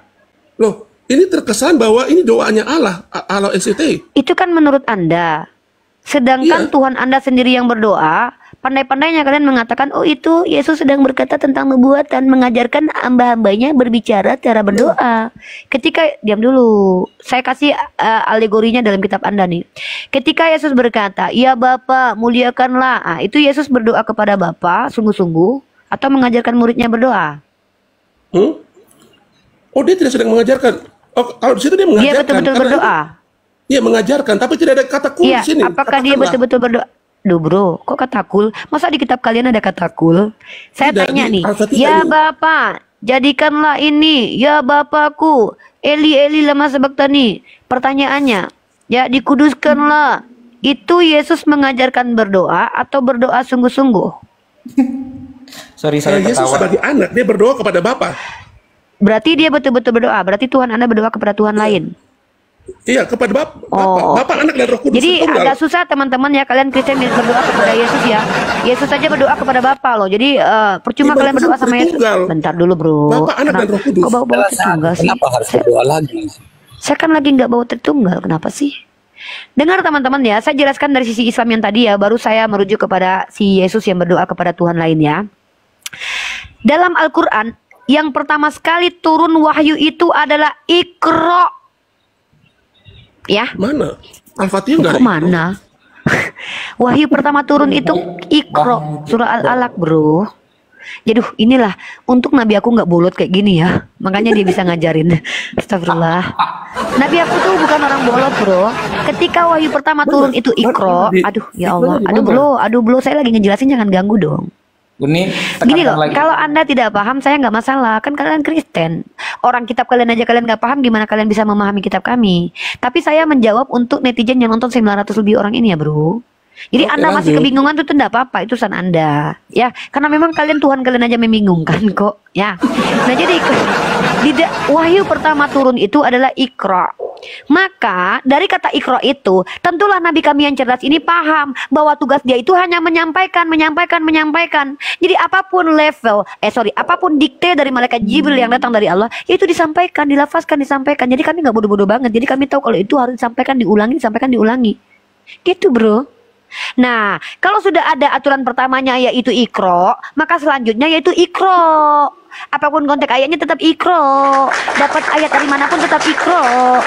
Loh, ini terkesan bahwa ini doanya Allah SCT. Itu kan menurut Anda. Sedangkan Tuhan Anda sendiri yang berdoa, pandai-pandainya kalian mengatakan, oh itu Yesus sedang berkata tentang nubuatan, mengajarkan hamba-hambanya berbicara cara berdoa. Ketika, diam dulu, saya kasih alegorinya dalam kitab Anda nih. Ketika Yesus berkata, ya Bapa muliakanlah, itu Yesus berdoa kepada Bapa sungguh-sungguh atau mengajarkan muridnya berdoa? Oh, dia tidak sedang mengajarkan. Oh, kalau di situ dia mengajarkan. Dia betul-betul berdoa. Iya, mengajarkan, tapi tidak ada kata kul di sini. Apakah dia betul-betul berdoa? Duh bro, kok kata kul? Masa di kitab kalian ada kata kul? Saya tanya nih, ya Bapa, jadikanlah ini, ya Bapakku, Eli Eli lama sabachthani. Pertanyaannya, ya dikuduskanlah. Itu Yesus mengajarkan berdoa atau berdoa sungguh-sungguh? Sorry, saya Yesus ketawa. sebagai anak, dia berdoa kepada Bapa. Berarti dia betul-betul berdoa. Berarti Tuhan Anda berdoa kepada Tuhan lain. Iya, kepada Bapak, Oh, Bapak, Anak dan Roh Kudus jadi tunggal. agak susah teman-teman ya, kalian Kristen berdoa kepada Yesus ya. Yesus saja berdoa kepada Bapa loh. Jadi percuma Iya, kalian berdoa sama Yesus. Tritunggal. Bentar dulu bro. Bapak, Anak dan Roh Kudus. Kok bawa-bawa Tritunggal sih? Kenapa harus berdoa lagi? Saya kan lagi nggak bawa Tritunggal. Kenapa sih? Dengar teman-teman ya, saya jelaskan dari sisi Islam yang tadi ya, baru saya merujuk kepada si Yesus yang berdoa kepada Tuhan lain ya. Dalam Al-Quran, yang pertama sekali turun wahyu itu adalah Iqra. Ya. Mana? Al-Fatihah nggak Kok ada. mana? Wahyu pertama turun itu Iqra, surah Al-Alaq bro. Jadi inilah untuk Nabi aku nggak bolot kayak gini ya, makanya dia bisa ngajarin. Astagfirullah. Nabi aku tuh bukan orang bolot bro. Ketika wahyu pertama turun itu Iqra. Aduh ya Allah, aduh bro, saya lagi ngejelasin, jangan ganggu dong. Ini Gini loh, lagi. kalau Anda tidak paham saya nggak masalah, kan kalian Kristen. Orang kitab kalian aja kalian nggak paham, gimana kalian bisa memahami kitab kami? Tapi saya menjawab untuk netizen yang nonton 900 lebih orang ini ya bro. Jadi Oke, Anda masih lanjut. kebingungan itu tidak apa-apa, itu urusan Anda. Ya, karena memang Tuhan kalian aja membingungkan kok. Ya. Nah jadi wahyu pertama turun itu adalah Iqra. Maka dari kata Iqra itu, tentulah Nabi kami yang cerdas ini paham bahwa tugas dia itu hanya menyampaikan. Jadi apapun apapun dikte dari malaikat Jibril yang datang dari Allah, itu disampaikan, dilafazkan. Jadi kami nggak bodoh-bodoh banget. Jadi kami tahu kalau itu harus disampaikan, diulangi. Gitu bro. Nah, kalau sudah ada aturan pertamanya yaitu Iqra, maka selanjutnya yaitu Iqra. Apapun konteks ayatnya tetap Iqra. Dapat ayat dari manapun tetap Iqra.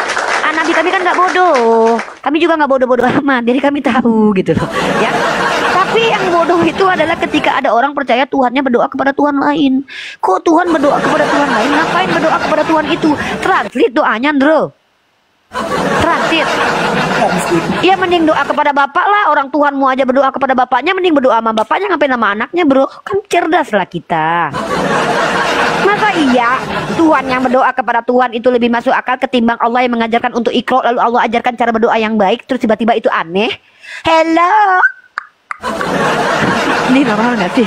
Nabi kami kan nggak bodoh. Kami juga nggak bodoh-bodoh amat. Jadi kami tahu gitu loh. Ya. Tapi yang bodoh itu adalah ketika ada orang percaya Tuhannya berdoa kepada Tuhan lain. Kok Tuhan berdoa kepada Tuhan lain? Ngapain berdoa kepada Tuhan itu? Translate doanya, bro. Transit. Ya mending doa kepada bapak lah. Orang Tuhanmu aja berdoa kepada bapaknya, mending berdoa sama bapaknya, ngapain sama anaknya bro? Kan cerdas lah kita. Masa iya Tuhan yang berdoa kepada Tuhan itu lebih masuk akal ketimbang Allah yang mengajarkan untuk Iqra, lalu Allah ajarkan cara berdoa yang baik, terus tiba-tiba itu aneh? Hello. Ini normal nggak sih?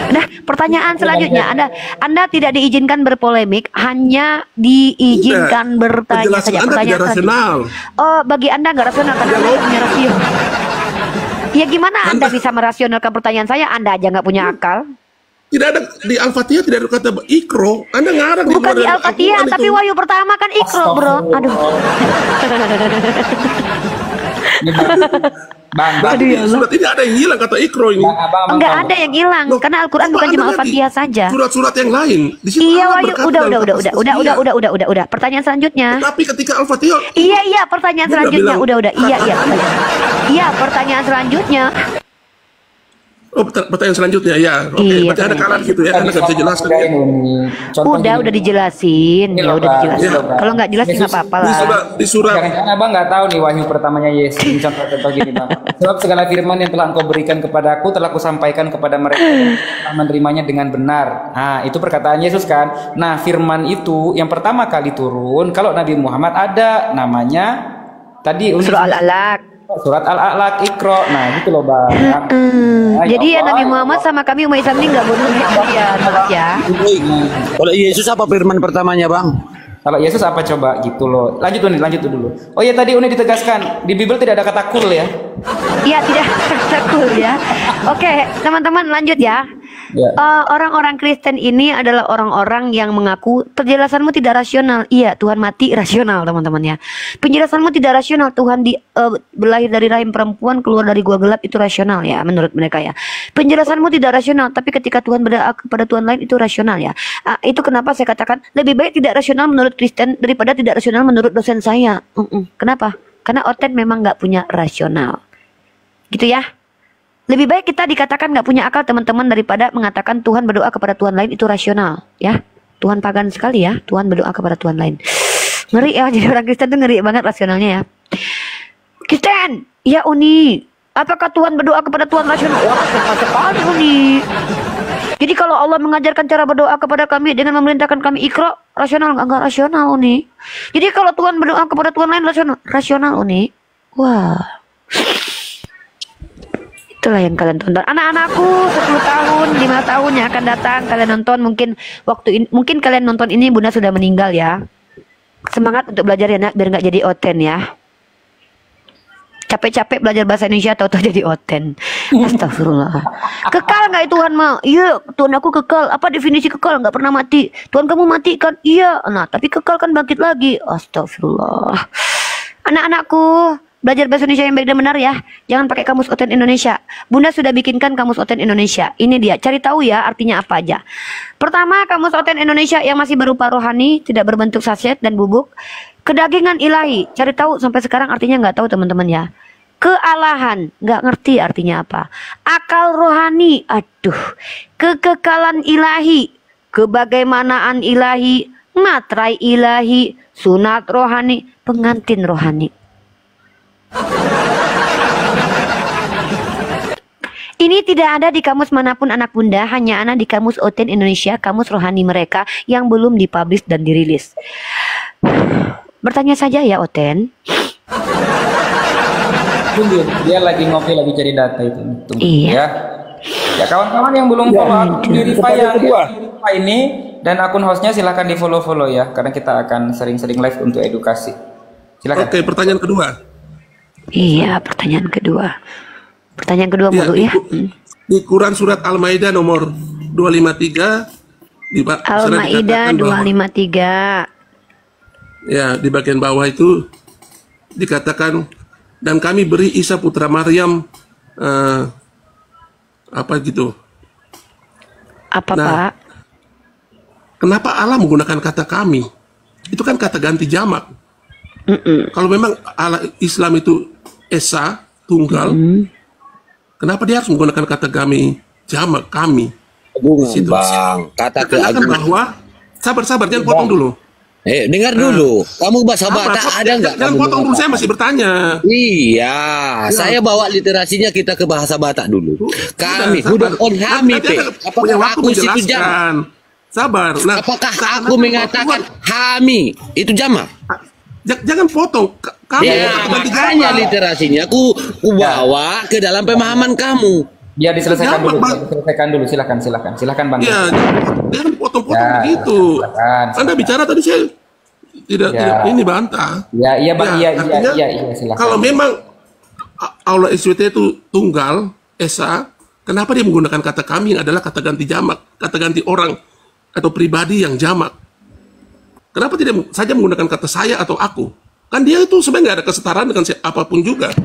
Nah, pertanyaan selanjutnya, Anda tidak diizinkan berpolemik, hanya diizinkan bertanya Penjelasan saja. Anda Pertanyaan tidak rasional. Oh, bagi Anda nggak rasional karena Anda nggak punya rasio. Ya gimana Anda bisa merasionalkan pertanyaan saya? Anda aja nggak punya akal. Tidak ada di Al-Fatihah, tidak ada kata Iqra. Anda ngarang Bukan di luar Al-Fatihah, Al-Quran tapi itu. wahyu pertama kan Iqra, bro. Aduh. Bang, Nah, di surat ini ada yang hilang kata Iqra ini. Enggak ada yang hilang, Loh, karena Al-Quran coba bukan Anda cuma lihat Al-Fatihah di saja. Surat-surat yang lain. Di situ Iya, Allah wahyu. berkata Udah. dalam kata tasbih. Udah. Pertanyaan selanjutnya. Tapi ketika Al-Fatihah, Iya, pertanyaan Dia nggak selanjutnya. bilang Udah. Iya. kata-kata. Iya, pertanyaan selanjutnya. oh pertanyaan selanjutnya ya. Oke, Iya, berarti ada kalah gitu ya. Anda nggak bisa jelaskan. Ya. Udah dijelasin. Ini Ya loh, udah Bang. dijelasin. Ini loh, Bang. Kalau nggak jelas Yesus nggak apa-apa Di lah. surat Jangan-jangan abang nggak tahu nih wahyu pertamanya Yesus. Ini contoh-contoh gini bang. Sebab segala firman yang telah engkau berikan kepadaku telah kusampaikan kepada mereka yang telah menerimanya dengan benar. Nah itu perkataan Yesus kan. Nah firman itu yang pertama kali turun kalau Nabi Muhammad ada namanya tadi Surah Al-Alaq. surat Al-Alaq Iqra. Nah gitu loh bang. Nah, Jadi ya Allah, Nabi Muhammad sama kami umat Islam ini nggak bodoh ya, maaf ya. Kalau Yesus apa firman pertamanya, Bang? Kalau Yesus apa coba gitu loh. Lanjut dulu. Oh ya tadi Uni ditegaskan di Bible tidak ada kata kul ya. Iya tidak takut ya. Oke teman-teman lanjut ya. Ya. Orang-orang Kristen ini adalah orang-orang yang mengaku penjelasanmu tidak rasional. Iya, Tuhan mati rasional, teman-teman ya. Penjelasanmu tidak rasional. Tuhan berlahir dari rahim perempuan, keluar dari gua gelap, itu rasional ya, menurut mereka ya. Penjelasanmu tidak rasional, tapi ketika Tuhan berdoa kepada Tuhan lain itu rasional ya. Itu kenapa saya katakan lebih baik tidak rasional menurut Kristen daripada tidak rasional menurut dosen saya. Kenapa? Karena Oten memang nggak punya rasional. Gitu ya. Lebih baik kita dikatakan nggak punya akal teman-teman daripada mengatakan Tuhan berdoa kepada Tuhan lain itu rasional ya. Tuhan pagan sekali ya, Tuhan berdoa kepada Tuhan lain. Ngeri ya, jadi orang Kristen tuh ngeri banget rasionalnya ya. Kristen, ya Uni, apakah Tuhan berdoa kepada Tuhan rasional? Wah, rasional sekali Uni. Jadi kalau Allah mengajarkan cara berdoa kepada kami dengan memerintahkan kami Iqra, rasional nggak rasional Uni. Jadi kalau Tuhan berdoa kepada Tuhan lain rasional Uni. Wah. Itulah yang kalian tonton. Anak-anakku 10 tahun, 5 tahun yang akan datang kalian nonton, mungkin kalian nonton ini Bunda sudah meninggal ya. Semangat untuk belajar ya nak, biar nggak jadi oten ya. Capek-capek belajar bahasa Indonesia tahu-tahu jadi oten. Astagfirullah. Kekal nggak Tuhan mau? Iya, Tuhan aku kekal. Apa definisi kekal? Nggak pernah mati. Tuhan kamu mati kan? Iya. Nah, tapi kekal kan bangkit lagi. Astagfirullah. Anak-anakku, belajar bahasa Indonesia yang baik dan benar ya. Jangan pakai kamus oten Indonesia. Bunda sudah bikinkan kamus oten Indonesia. Ini dia. Cari tahu ya artinya apa aja. Pertama, kamus oten Indonesia yang masih berupa rohani, tidak berbentuk saset dan bubuk. Kedagingan ilahi, cari tahu sampai sekarang artinya nggak tahu teman-teman ya. Kealahan, nggak ngerti artinya apa. Akal rohani, aduh. Kekekalan ilahi, kebagaimanaan ilahi, matrai ilahi, sunat rohani, pengantin rohani. Ini tidak ada di kamus manapun anak bunda, hanya ada di kamus oten Indonesia, kamus rohani mereka yang belum dipublish dan dirilis. Bertanya saja ya Oten. Tunggu, dia lagi ngopi, lagi cari data itu. Tunggu, iya. Ya. Ya kawan-kawan yang belum follow akun Dirifa yang ini dan akun hostnya silahkan di follow ya, karena kita akan sering-sering live untuk edukasi. Silakan. Oke, pertanyaan kedua. Iya, pertanyaan kedua. Pertanyaan kedua mulu ya. Di Quran surat Al-Maidah nomor 253 Al-Maidah 253. Ya, di bagian bawah itu dikatakan, dan kami beri Isa putra Maryam apa gitu. Apa nah, Pak? Kenapa Allah menggunakan kata kami? Itu kan kata ganti jamak. Kalau memang Allah Islam itu Esa tunggal, kenapa dia harus menggunakan kata kami jamak kami? Bang, kata keagungan bahwa sabar jangan potong dulu. Dengar dulu. Kamu bahasa Batak ada nggak? Jangan potong dulu, saya masih bertanya. Iya, saya bawa literasinya kita ke bahasa Batak dulu. Kami, hudud on hami, punya waktu menjelaskan. Sabar. Nah, apakah aku mengatakan hami itu jamak? Jangan potong. Kamu makanya literasinya aku bawa ke dalam pemahaman kamu. Biar diselesaikan dulu, silakan Bang. Ya, jangan potong-potong begitu. Anda bicara tadi saya tidak ini bantah. Iya Bang, iya silakan. Kalau memang Allah SWT itu tunggal, Esa, kenapa dia menggunakan kata kami yang adalah kata ganti jamak, kata ganti orang atau pribadi yang jamak? Kenapa tidak saja menggunakan kata saya atau aku? Kan dia itu sebenarnya nggak ada kesetaraan dengan apapun juga.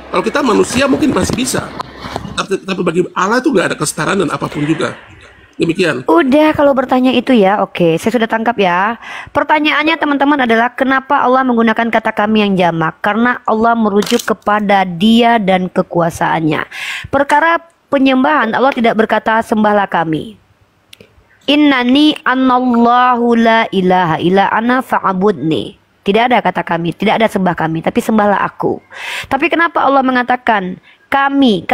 Kalau kita manusia mungkin masih bisa. Tapi bagi Allah itu nggak ada kesetaraan dan apapun juga. Demikian. Udah kalau bertanya itu ya, oke, saya sudah tangkap ya. Pertanyaannya teman-teman adalah kenapa Allah menggunakan kata kami yang jamak? Karena Allah merujuk kepada Dia dan kekuasaannya. Perkara penyembahan Allah tidak berkata sembahlah kami. Innani anallahu la ilaha illa ana fa'budni. Tidak ada kata kami, tidak ada sembah kami, tapi sembahlah aku. Tapi kenapa Allah mengatakan kami,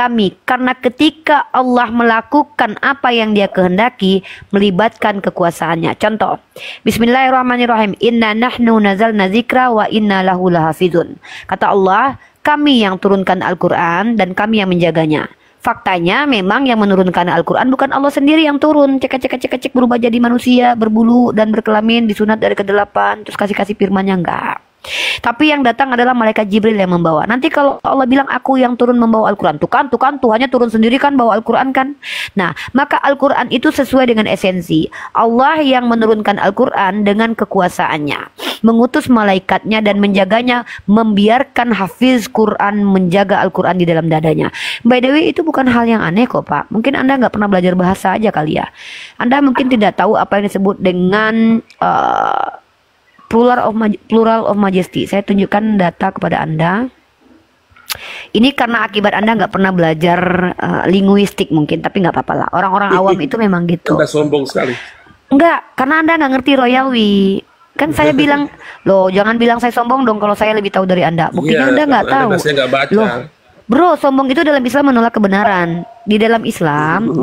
karena ketika Allah melakukan apa yang Dia kehendaki, melibatkan kekuasaannya. Contoh, Bismillahirrahmanirrahim. Inna nahnu nazalna dzikra wa inna lahu lahafizun. Kata Allah, kami yang turunkan Al-Quran dan kami yang menjaganya. Faktanya memang yang menurunkan Al-Quran bukan Allah sendiri yang turun. Cek berubah jadi manusia, berbulu dan berkelamin, disunat dari ke-8, terus kasih firmannya enggak. Tapi yang datang adalah malaikat Jibril yang membawa. Nanti kalau Allah bilang aku yang turun membawa Al-Quran, tuh kan Tuhannya turun sendiri kan bawa Al-Quran kan. Nah, maka Al-Quran itu sesuai dengan esensi. Allah yang menurunkan Al-Quran dengan kekuasaannya, mengutus malaikatnya dan menjaganya, membiarkan hafiz Quran menjaga Al-Quran di dalam dadanya. By the way, itu bukan hal yang aneh kok Pak. Mungkin Anda nggak pernah belajar bahasa aja kali ya. Anda mungkin tidak tahu apa yang disebut dengan plural of majesty. Saya tunjukkan data kepada Anda. Ini karena akibat Anda nggak pernah belajar linguistik mungkin, tapi nggak apa-apa lah. Orang-orang awam itu memang gitu. Anda sombong sekali. Enggak, karena Anda nggak ngerti royalwi. Kan saya bilang, loh jangan bilang saya sombong dong kalau saya lebih tahu dari Anda. Buktinya Anda nggak tahu. Saya nggak baca. Loh, bro, sombong itu dalam Islam menolak kebenaran. Di dalam Islam,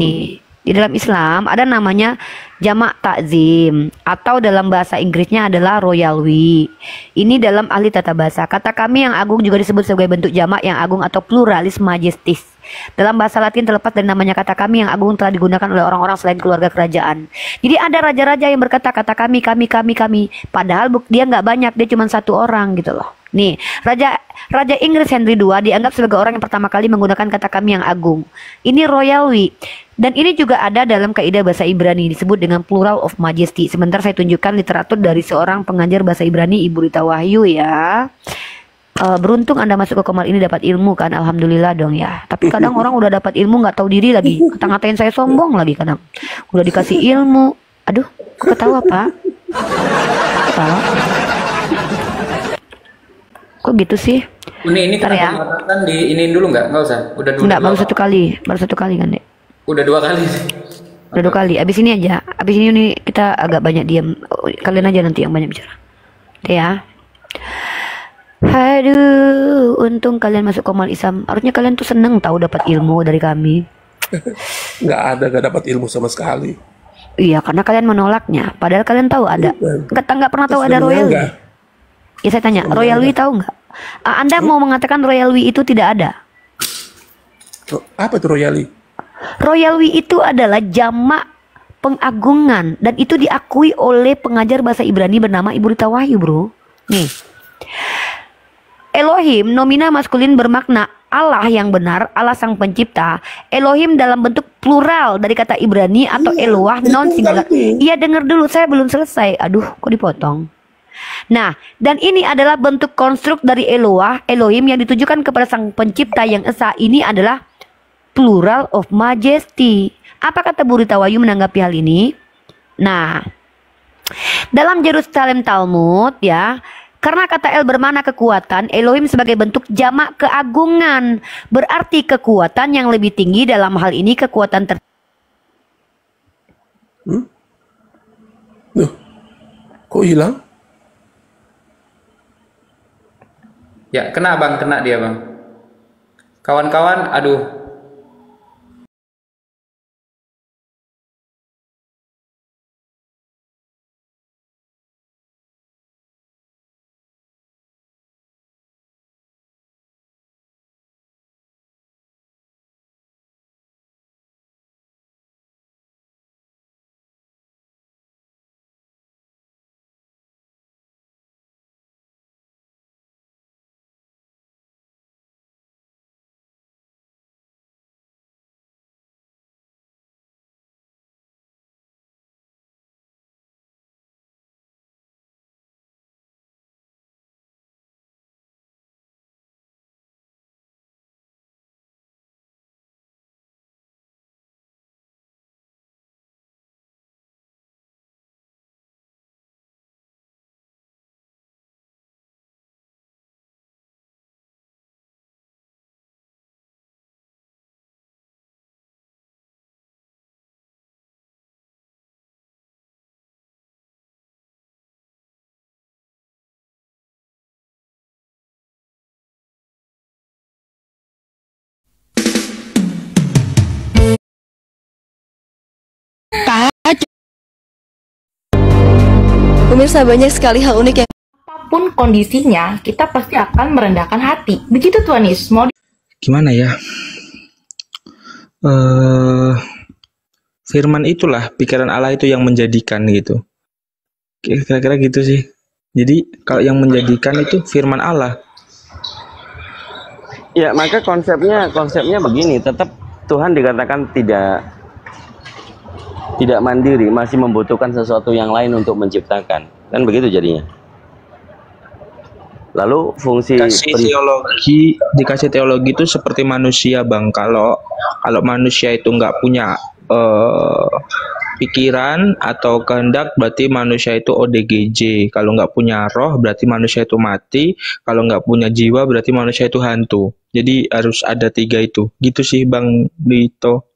di dalam Islam ada namanya jamak takzim, atau dalam bahasa Inggrisnya adalah royal we. Ini dalam ahli tata bahasa. Kata kami yang agung juga disebut sebagai bentuk jamak yang agung atau pluralis majestis. Dalam bahasa Latin terlepas dari namanya kata kami yang agung telah digunakan oleh orang-orang selain keluarga kerajaan. Jadi ada raja-raja yang berkata kata kami. Padahal dia nggak banyak, dia cuma satu orang gitu loh. Nih, Raja Inggris Henry II dianggap sebagai orang yang pertama kali menggunakan kata kami yang agung. Ini royal we. Dan ini juga ada dalam kaidah bahasa Ibrani disebut dengan plural of majesty. Sebentar saya tunjukkan literatur dari seorang pengajar bahasa Ibrani, Ibu Rita Wahyu ya. Beruntung Anda masuk ke Komal ini dapat ilmu kan, alhamdulillah dong ya. Tapi kadang orang udah dapat ilmu nggak tahu diri lagi, kata-ngatain saya sombong lagi kadang. Udah dikasih ilmu, aduh, ketawa Pak. Ketawa. Kok gitu sih? Ini Ntar ya. kan diinin dulu nggak usah. Udah dua. Nggak, baru satu kali kan dek. Udah 2 kali. Udah 2 kali. Abis ini aja. Abis ini kita agak banyak diam. Kalian aja nanti yang banyak bicara. Oke ya. Aduh, untung kalian masuk Komal Islam. Harusnya kalian tuh seneng tahu dapat ilmu dari kami. Nggak dapat ilmu sama sekali. Iya, karena kalian menolaknya. Padahal kalian tahu ada. Nggak pernah tahu ada royal. Ya saya tanya, royal we tahu nggak? Anda mau mengatakan royal we itu tidak ada? Apa itu royali? Royal we itu adalah jamak pengagungan dan itu diakui oleh pengajar bahasa Ibrani bernama Ibu Rita Wahyu, bro. Nih, Elohim nomina maskulin bermakna Allah yang benar, Allah sang pencipta. Elohim dalam bentuk plural dari kata Ibrani atau Eloah non singular. Iya, dengar dulu, saya belum selesai. Aduh, kok dipotong? Nah, dan ini adalah bentuk konstruk dari Eloah, Elohim yang ditujukan kepada sang pencipta yang esa. Ini adalah plural of majesty. Apa kata Bu Rita Wahyu menanggapi hal ini? Nah, dalam Jerusalem Talmud ya, karena kata El bermakna kekuatan, Elohim sebagai bentuk jamak keagungan, berarti kekuatan yang lebih tinggi. Dalam hal ini kekuatan Loh, kok hilang? Ya, kena dia bang. Kawan-kawan, aduh. Pemirsa, banyak sekali hal unik yang apapun kondisinya, kita pasti akan merendahkan hati. Begitu Tuhan Yesus. Gimana ya? Firman itulah pikiran Allah itu yang menjadikan gitu. Kira-kira gitu sih. Jadi kalau yang menjadikan itu firman Allah. Ya, maka konsepnya begini, tetap Tuhan dikatakan tidak mandiri, masih membutuhkan sesuatu yang lain untuk menciptakan. Kan begitu jadinya. Lalu fungsi dikasih teologi itu seperti manusia, Bang. Kalau manusia itu nggak punya pikiran atau kehendak, berarti manusia itu ODGJ. Kalau nggak punya roh, berarti manusia itu mati. Kalau nggak punya jiwa, berarti manusia itu hantu. Jadi harus ada 3 itu. Gitu sih, Bang Lito.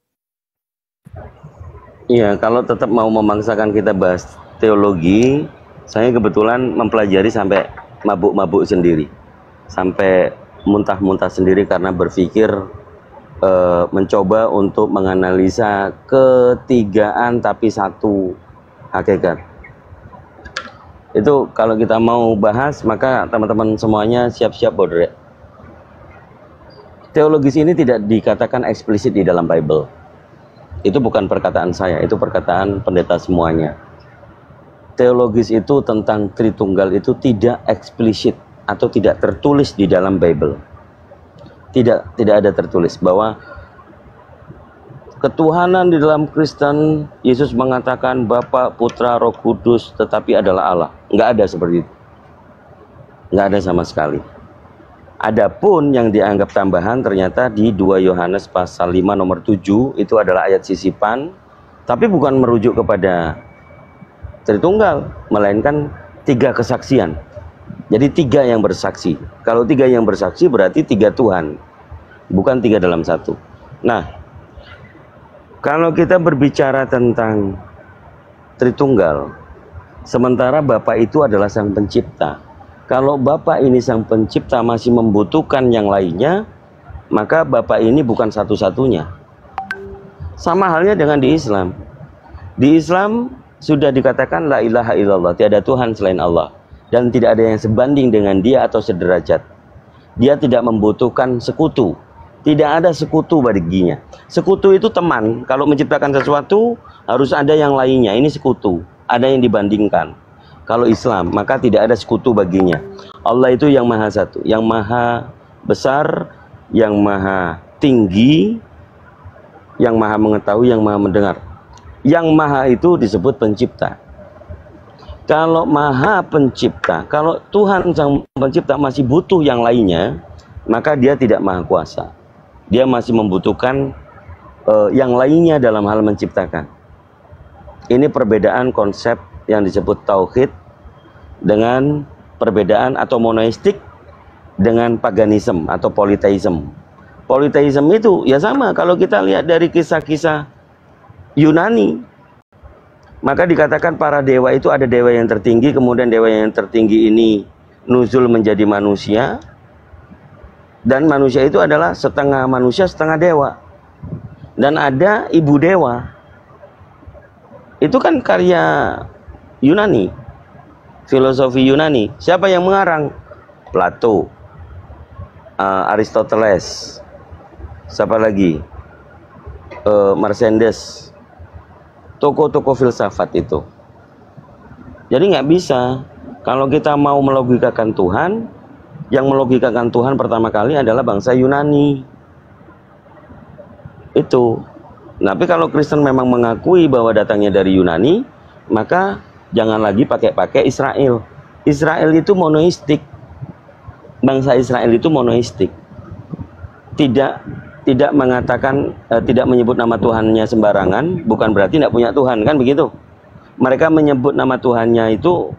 Iya, kalau tetap mau memaksakan kita bahas teologi, saya kebetulan mempelajari sampai mabuk-mabuk sendiri, sampai muntah-muntah sendiri karena berpikir mencoba untuk menganalisa ketigaan tapi satu hakikat. Itu kalau kita mau bahas, maka teman-teman semuanya siap-siap bodrek. Teologis ini tidak dikatakan eksplisit di dalam Bible. Itu bukan perkataan saya, itu perkataan pendeta semuanya. Teologis itu tentang Tritunggal itu tidak eksplisit atau tidak tertulis di dalam Bible. Tidak ada tertulis bahwa ketuhanan di dalam Kristen, Yesus mengatakan Bapa, Putra, Roh Kudus, tetapi adalah Allah. Nggak ada seperti itu. Nggak ada sama sekali. Adapun yang dianggap tambahan ternyata di 2 Yohanes pasal 5 nomor 7 itu adalah ayat sisipan, tapi bukan merujuk kepada Tritunggal, melainkan 3 kesaksian. Jadi 3 yang bersaksi. Kalau 3 yang bersaksi berarti 3 Tuhan, bukan 3 dalam 1. Nah, kalau kita berbicara tentang Tritunggal, sementara Bapa itu adalah Sang Pencipta. Kalau Bapa ini Sang Pencipta masih membutuhkan yang lainnya, maka Bapa ini bukan satu-satunya. Sama halnya dengan di Islam. Di Islam sudah dikatakan la ilaha illallah, tiada Tuhan selain Allah, dan tidak ada yang sebanding dengan Dia atau sederajat. Dia tidak membutuhkan sekutu. Tidak ada sekutu baginya. Sekutu itu teman. Kalau menciptakan sesuatu harus ada yang lainnya. Ini sekutu, ada yang dibandingkan. Kalau Islam, maka tidak ada sekutu baginya. Allah itu yang maha satu, yang maha besar, yang maha tinggi, yang maha mengetahui, yang maha mendengar. Yang maha itu disebut pencipta. Kalau maha pencipta, kalau Tuhan Sang Pencipta masih butuh yang lainnya, maka Dia tidak maha kuasa. Dia masih membutuhkan yang lainnya dalam hal menciptakan. Ini perbedaan konsep yang disebut tauhid dengan perbedaan atau monoistik dengan paganisme atau politeisme. Politeisme itu ya sama, kalau kita lihat dari kisah-kisah Yunani, maka dikatakan para dewa itu ada dewa yang tertinggi, kemudian dewa yang tertinggi ini nuzul menjadi manusia, dan manusia itu adalah setengah manusia setengah dewa, dan ada ibu dewa. Itu kan karya Yunani, filosofi Yunani. Siapa yang mengarang? Plato, Aristoteles, siapa lagi? Marcendes, tokoh-tokoh filsafat itu. Jadi nggak bisa. Kalau kita mau melogikakan Tuhan, yang melogikakan Tuhan pertama kali adalah bangsa Yunani. Itu. Tapi kalau Kristen memang mengakui bahwa datangnya dari Yunani, maka jangan lagi pakai Israel. Israel itu monoistik. Bangsa Israel itu monoistik. Tidak mengatakan, tidak menyebut nama Tuhannya sembarangan, bukan berarti tidak punya Tuhan, kan begitu? Mereka menyebut nama Tuhannya itu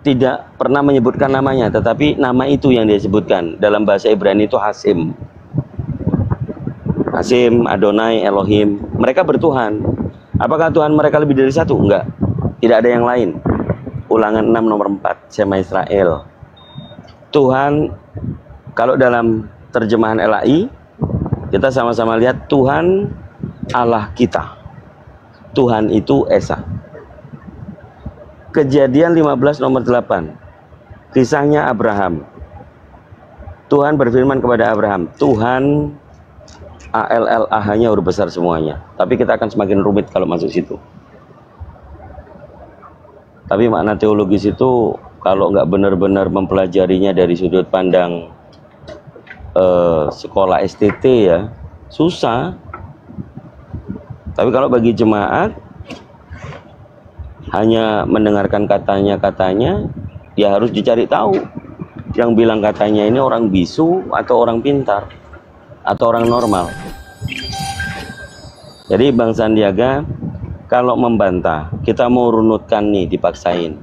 tidak pernah menyebutkan namanya, tetapi nama itu yang dia sebutkan. Dalam bahasa Ibrani itu Hasim. Hasim, Adonai, Elohim. Mereka bertuhan. Apakah Tuhan mereka lebih dari satu? Enggak. Tidak ada yang lain. Ulangan 6 nomor 4, Shema Israel. Tuhan, kalau dalam terjemahan LAI, kita sama-sama lihat Tuhan Allah kita. Tuhan itu Esa. Kejadian 15 nomor 8. Kisahnya Abraham. Tuhan berfirman kepada Abraham, Tuhan ALLAH-nya huruf besar semuanya. Tapi kita akan semakin rumit kalau masuk situ. Tapi makna teologis itu kalau nggak benar-benar mempelajarinya dari sudut pandang sekolah STT ya susah. Tapi kalau bagi jemaat hanya mendengarkan katanya ya harus dicari tahu yang bilang katanya ini orang bisu atau orang pintar atau orang normal. Jadi Bang Sandiaga kalau membantah, kita mau runutkan nih, dipaksain.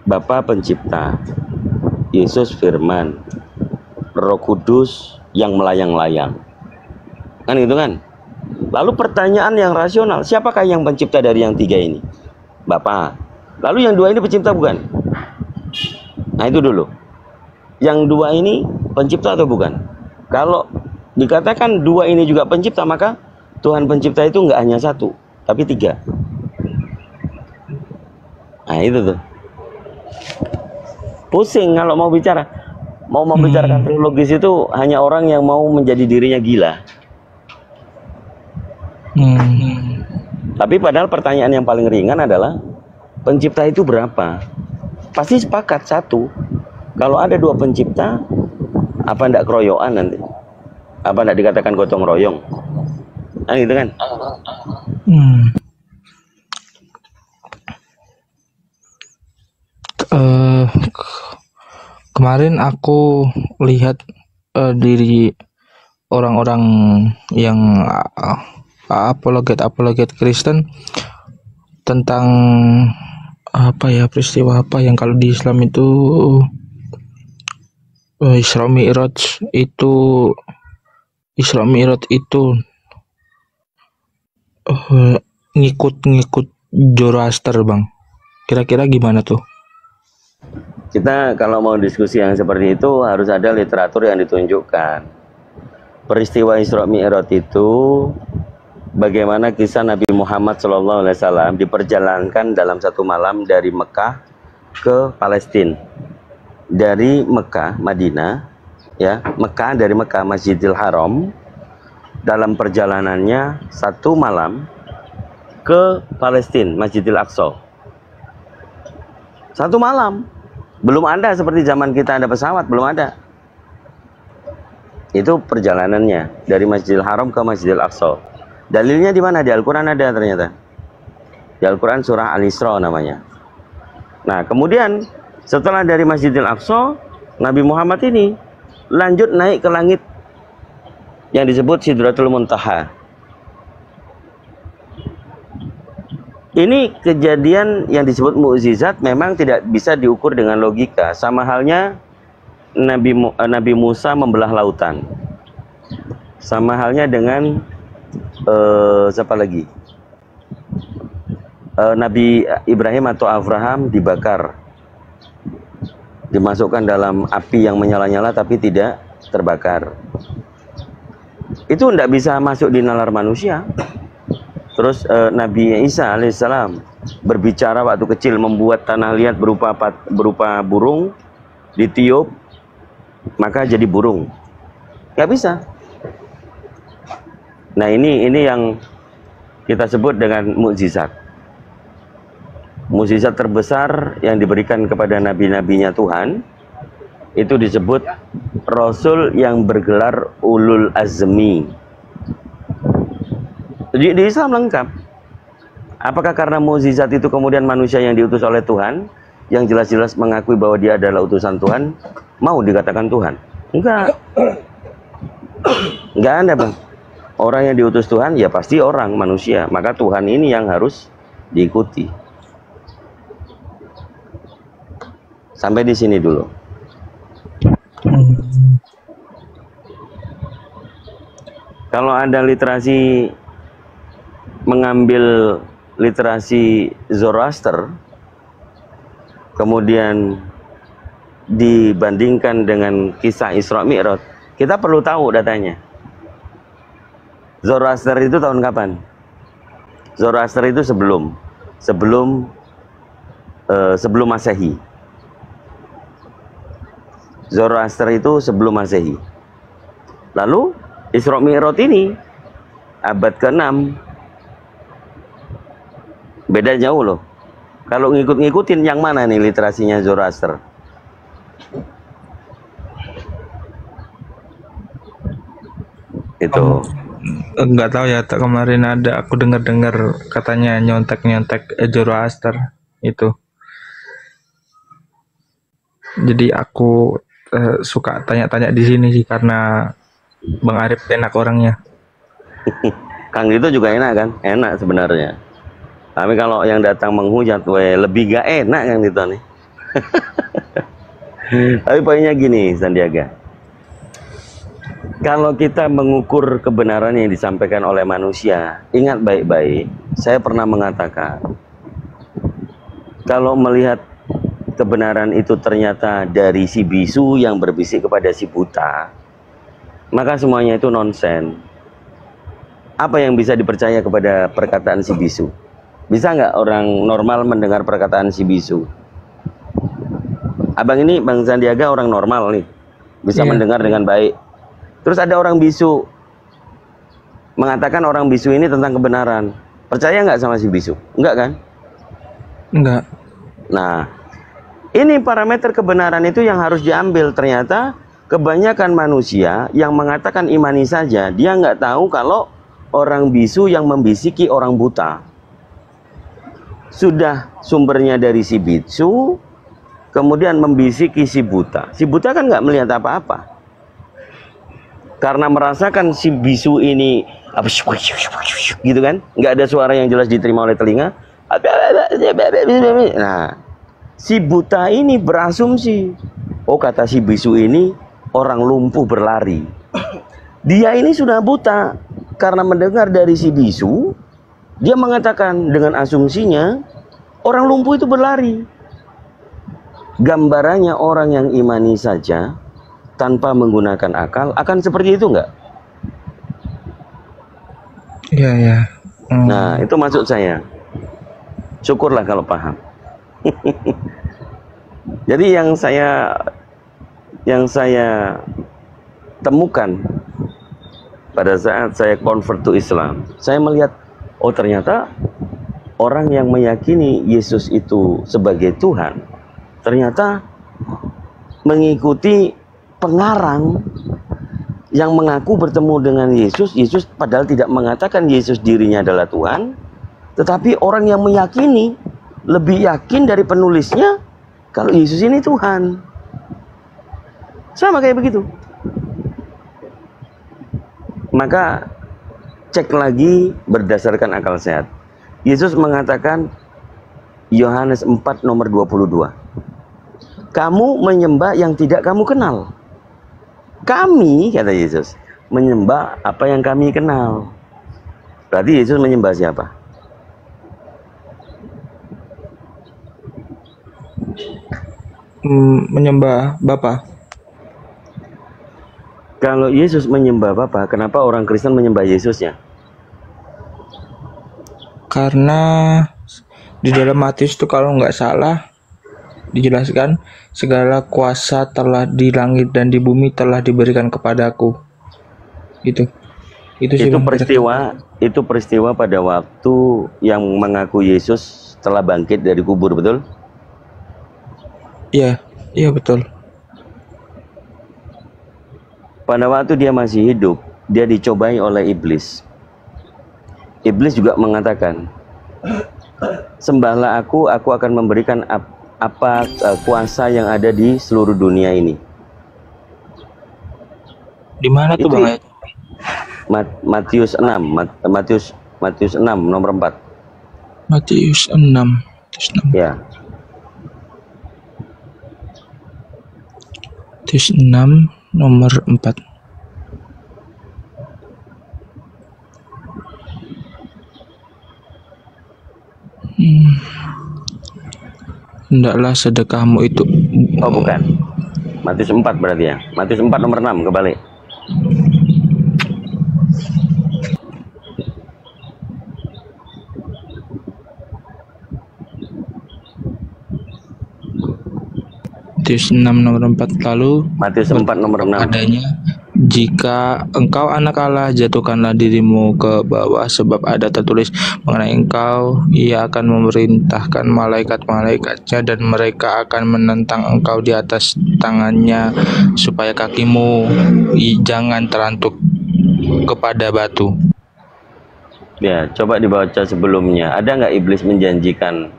Bapa Pencipta, Yesus Firman, Roh Kudus yang melayang-layang. Kan gitu kan? Lalu pertanyaan yang rasional, siapakah yang pencipta dari yang 3 ini? Bapa. Lalu yang 2 ini pencipta bukan? Nah itu dulu. Yang 2 ini pencipta atau bukan? Kalau dikatakan 2 ini juga pencipta, maka Tuhan pencipta itu nggak hanya 1, tapi 3. Nah itu tuh. Pusing kalau mau bicara. Mau membicarakan teologis itu hanya orang yang mau menjadi dirinya gila. Tapi padahal pertanyaan yang paling ringan adalah pencipta itu berapa? Pasti sepakat satu. Kalau ada dua pencipta, apa ndak keroyokan nanti? Apa ndak dikatakan gotong royong? Nah, gitu kan? Kemarin aku lihat diri orang-orang yang apologet Kristen tentang apa ya, peristiwa apa yang kalau di Islam itu Isra Mi'raj itu ngikut Zoroaster, Bang. Kira-kira gimana tuh? Kita kalau mau diskusi yang seperti itu harus ada literatur yang ditunjukkan. Peristiwa Isra Mi'raj itu bagaimana kisah Nabi Muhammad SAW diperjalankan dalam satu malam dari Mekah ke Palestina. Dari Mekah, Madinah, ya, dari Mekah Masjidil Haram, dalam perjalanannya satu malam ke Palestina, Masjidil Aqsa. Satu malam. Belum ada seperti zaman kita ada pesawat, belum ada. Itu perjalanannya dari Masjidil Haram ke Masjidil Aqsa. Dalilnya di mana? Di Al-Quran ada ternyata. Di Al-Quran surah Al-Isra namanya. Nah, kemudian setelah dari Masjidil Aqsa, Nabi Muhammad ini lanjut naik ke langit yang disebut Sidratul Muntaha. Ini kejadian yang disebut mukjizat memang tidak bisa diukur dengan logika. Sama halnya Nabi Musa membelah lautan. Sama halnya dengan siapa lagi? Nabi Ibrahim atau Abraham dibakar. Dimasukkan dalam api yang menyala-nyala tapi tidak terbakar. Itu tidak bisa masuk di nalar manusia. Terus Nabi Isa alaihissalam berbicara waktu kecil, membuat tanah liat berupa burung, ditiup maka jadi burung. Gak bisa. Nah, ini yang kita sebut dengan mukjizat. Mukjizat terbesar yang diberikan kepada nabi-nabinya Tuhan itu disebut Rasul yang bergelar Ulul Azmi. Di Islam lengkap. Apakah karena mukjizat itu kemudian manusia yang diutus oleh Tuhan, yang jelas-jelas mengakui bahwa dia adalah utusan Tuhan, mau dikatakan Tuhan? Enggak. Enggak ada, Bang. Orang yang diutus Tuhan ya pasti orang, manusia. Maka Tuhan ini yang harus diikuti. Sampai di sini dulu. Kalau ada literasi mengambil literasi Zoroaster kemudian dibandingkan dengan kisah Isra Mi'raj, kita perlu tahu datanya. Zoroaster itu tahun kapan? Zoroaster itu sebelum Masehi. Zoroaster itu sebelum Masehi. Lalu Isra Mi'raj ini abad ke-6. Beda jauh loh. Kalau ngikut-ngikutin yang mana nih literasinya Zoroaster? Itu nggak tahu ya, kemarin ada aku dengar katanya nyontek Zoroaster itu. Jadi aku suka tanya-tanya di sini sih karena Bang Arif enak orangnya. Kang itu juga enak kan? Enak sebenarnya. Tapi kalau yang datang menghujat, lebih gak enak kan gitu nih. Tapi poinnya gini, Sandiaga. Kalau kita mengukur kebenaran yang disampaikan oleh manusia, ingat baik-baik, saya pernah mengatakan, kalau melihat kebenaran itu ternyata dari si bisu yang berbisik kepada si buta, maka semuanya itu nonsen. Apa yang bisa dipercaya kepada perkataan si bisu? Bisa nggak orang normal mendengar perkataan si bisu? Abang ini, Bang Sandiaga, orang normal nih. bisa mendengar dengan baik. Terus ada orang bisu mengatakan orang bisu ini tentang kebenaran. Percaya nggak sama si bisu? Enggak kan? Enggak. Nah, ini parameter kebenaran itu yang harus diambil. Ternyata kebanyakan manusia yang mengatakan imani saja, dia nggak tahu kalau orang bisu yang membisiki orang buta. Sudah sumbernya dari si bisu, kemudian membisiki si buta. Si buta kan nggak melihat apa-apa. Karena merasakan si bisu ini gitu kan, nggak ada suara yang jelas diterima oleh telinga. Nah, si buta ini berasumsi, oh kata si bisu ini orang lumpuh berlari. Dia ini sudah buta karena mendengar dari si bisu, dia mengatakan dengan asumsinya orang lumpuh itu berlari. Gambarannya orang yang imani saja tanpa menggunakan akal akan seperti itu enggak? Iya, ya. Nah, itu maksud saya. Syukurlah kalau paham. Jadi yang saya temukan pada saat saya convert to Islam, saya melihat, oh ternyata orang yang meyakini Yesus itu sebagai Tuhan, ternyata mengikuti pengarang yang mengaku bertemu dengan Yesus. Yesus padahal tidak mengatakan Yesus dirinya adalah Tuhan, tetapi orang yang meyakini lebih yakin dari penulisnya kalau Yesus ini Tuhan. Sama kayak begitu. Maka cek lagi berdasarkan akal sehat. Yesus mengatakan Yohanes 4 nomor 22. Kamu menyembah yang tidak kamu kenal. Kami, kata Yesus, menyembah apa yang kami kenal. Berarti Yesus menyembah siapa? Menyembah Bapa. Kalau Yesus menyembah Bapa, kenapa orang Kristen menyembah Yesusnya? Karena di dalam Matius itu kalau nggak salah dijelaskan segala kuasa telah di langit dan di bumi telah diberikan kepadaku. Itu peristiwa pada waktu yang mengaku Yesus telah bangkit dari kubur, betul? Iya betul. Pada waktu dia masih hidup, dia dicobai oleh iblis. Iblis juga mengatakan, sembahlah aku akan memberikan apa kuasa yang ada di seluruh dunia ini. Di mana tuh Bang? Matius 6 nomor 4. Matius 6. Ya. Matius 6 nomor 4. Hendaklah sedekahmu itu. Oh bukan, Matius 4 berarti ya. Matius 4 nomor 6, kebalik. Matius 6 nomor 4. Lalu Matius 4 nomor 6. Adanya, jika engkau anak Allah, jatuhkanlah dirimu ke bawah, sebab ada tertulis mengenai engkau, ia akan memerintahkan malaikat-malaikatnya dan mereka akan menentang engkau di atas tangannya, supaya kakimu jangan terantuk kepada batu. Ya, coba dibaca sebelumnya. Ada nggak iblis menjanjikan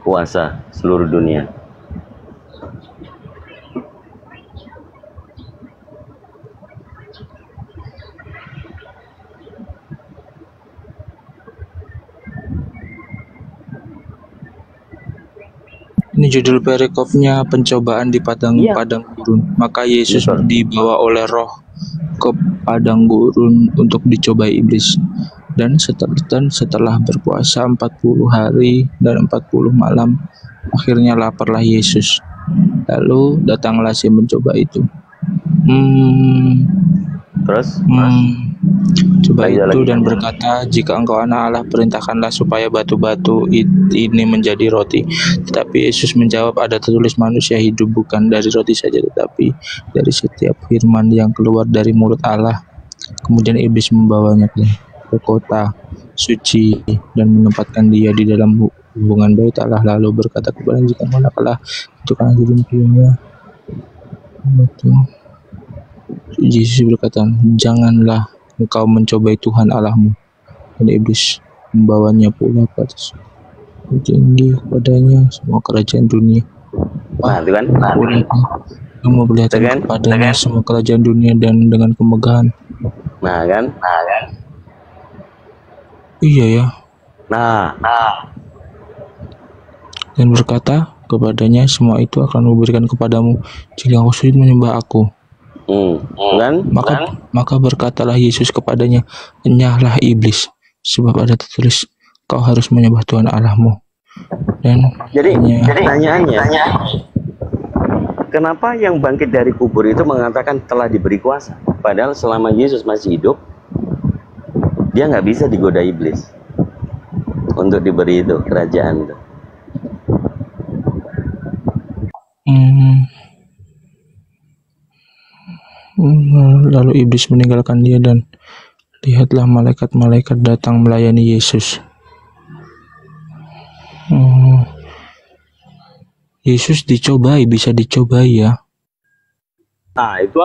kuasa seluruh dunia? Ini judul perikopnya, pencobaan di padang gurun. Maka Yesus dibawa oleh Roh ke padang gurun untuk dicobai iblis. Dan setelah berpuasa 40 hari dan 40 malam, akhirnya laparlah Yesus. Lalu datanglah si mencoba itu. Terus? Coba itu dan berkata, jika engkau anak Allah, perintahkanlah supaya batu-batu ini menjadi roti. Tetapi Yesus menjawab, ada tertulis manusia hidup bukan dari roti saja, tetapi dari setiap firman yang keluar dari mulut Allah. Kemudian iblis membawanya ke kota suci dan menempatkan dia di dalam hubungan bait Allah, lalu berkata kepadanya, jika engkau anak Allah, tentukanlah hidupnya. Yesus berkata, janganlah engkau mencobai Tuhan Allahmu. Dan iblis membawanya pula ke atas tinggi kepadanya semua kerajaan dunia. Kamu memperlihatkan kepadanya semua kerajaan dunia dan dengan kemegahan. Iya ya. Dan berkata kepadanya, semua itu akan kuberikan kepadamu jika engkau sujud menyembah aku. Maka berkatalah Yesus kepadanya, enyahlah iblis, sebab ada tertulis, kau harus menyembah Tuhan Allahmu. Dan jadi pertanyaannya, kenapa yang bangkit dari kubur itu mengatakan telah diberi kuasa? Padahal selama Yesus masih hidup, dia nggak bisa digoda iblis untuk diberi itu kerajaan itu. Lalu iblis meninggalkan dia dan lihatlah malaikat-malaikat datang melayani Yesus. Yesus dicobai, bisa dicobai ya. Nah, itu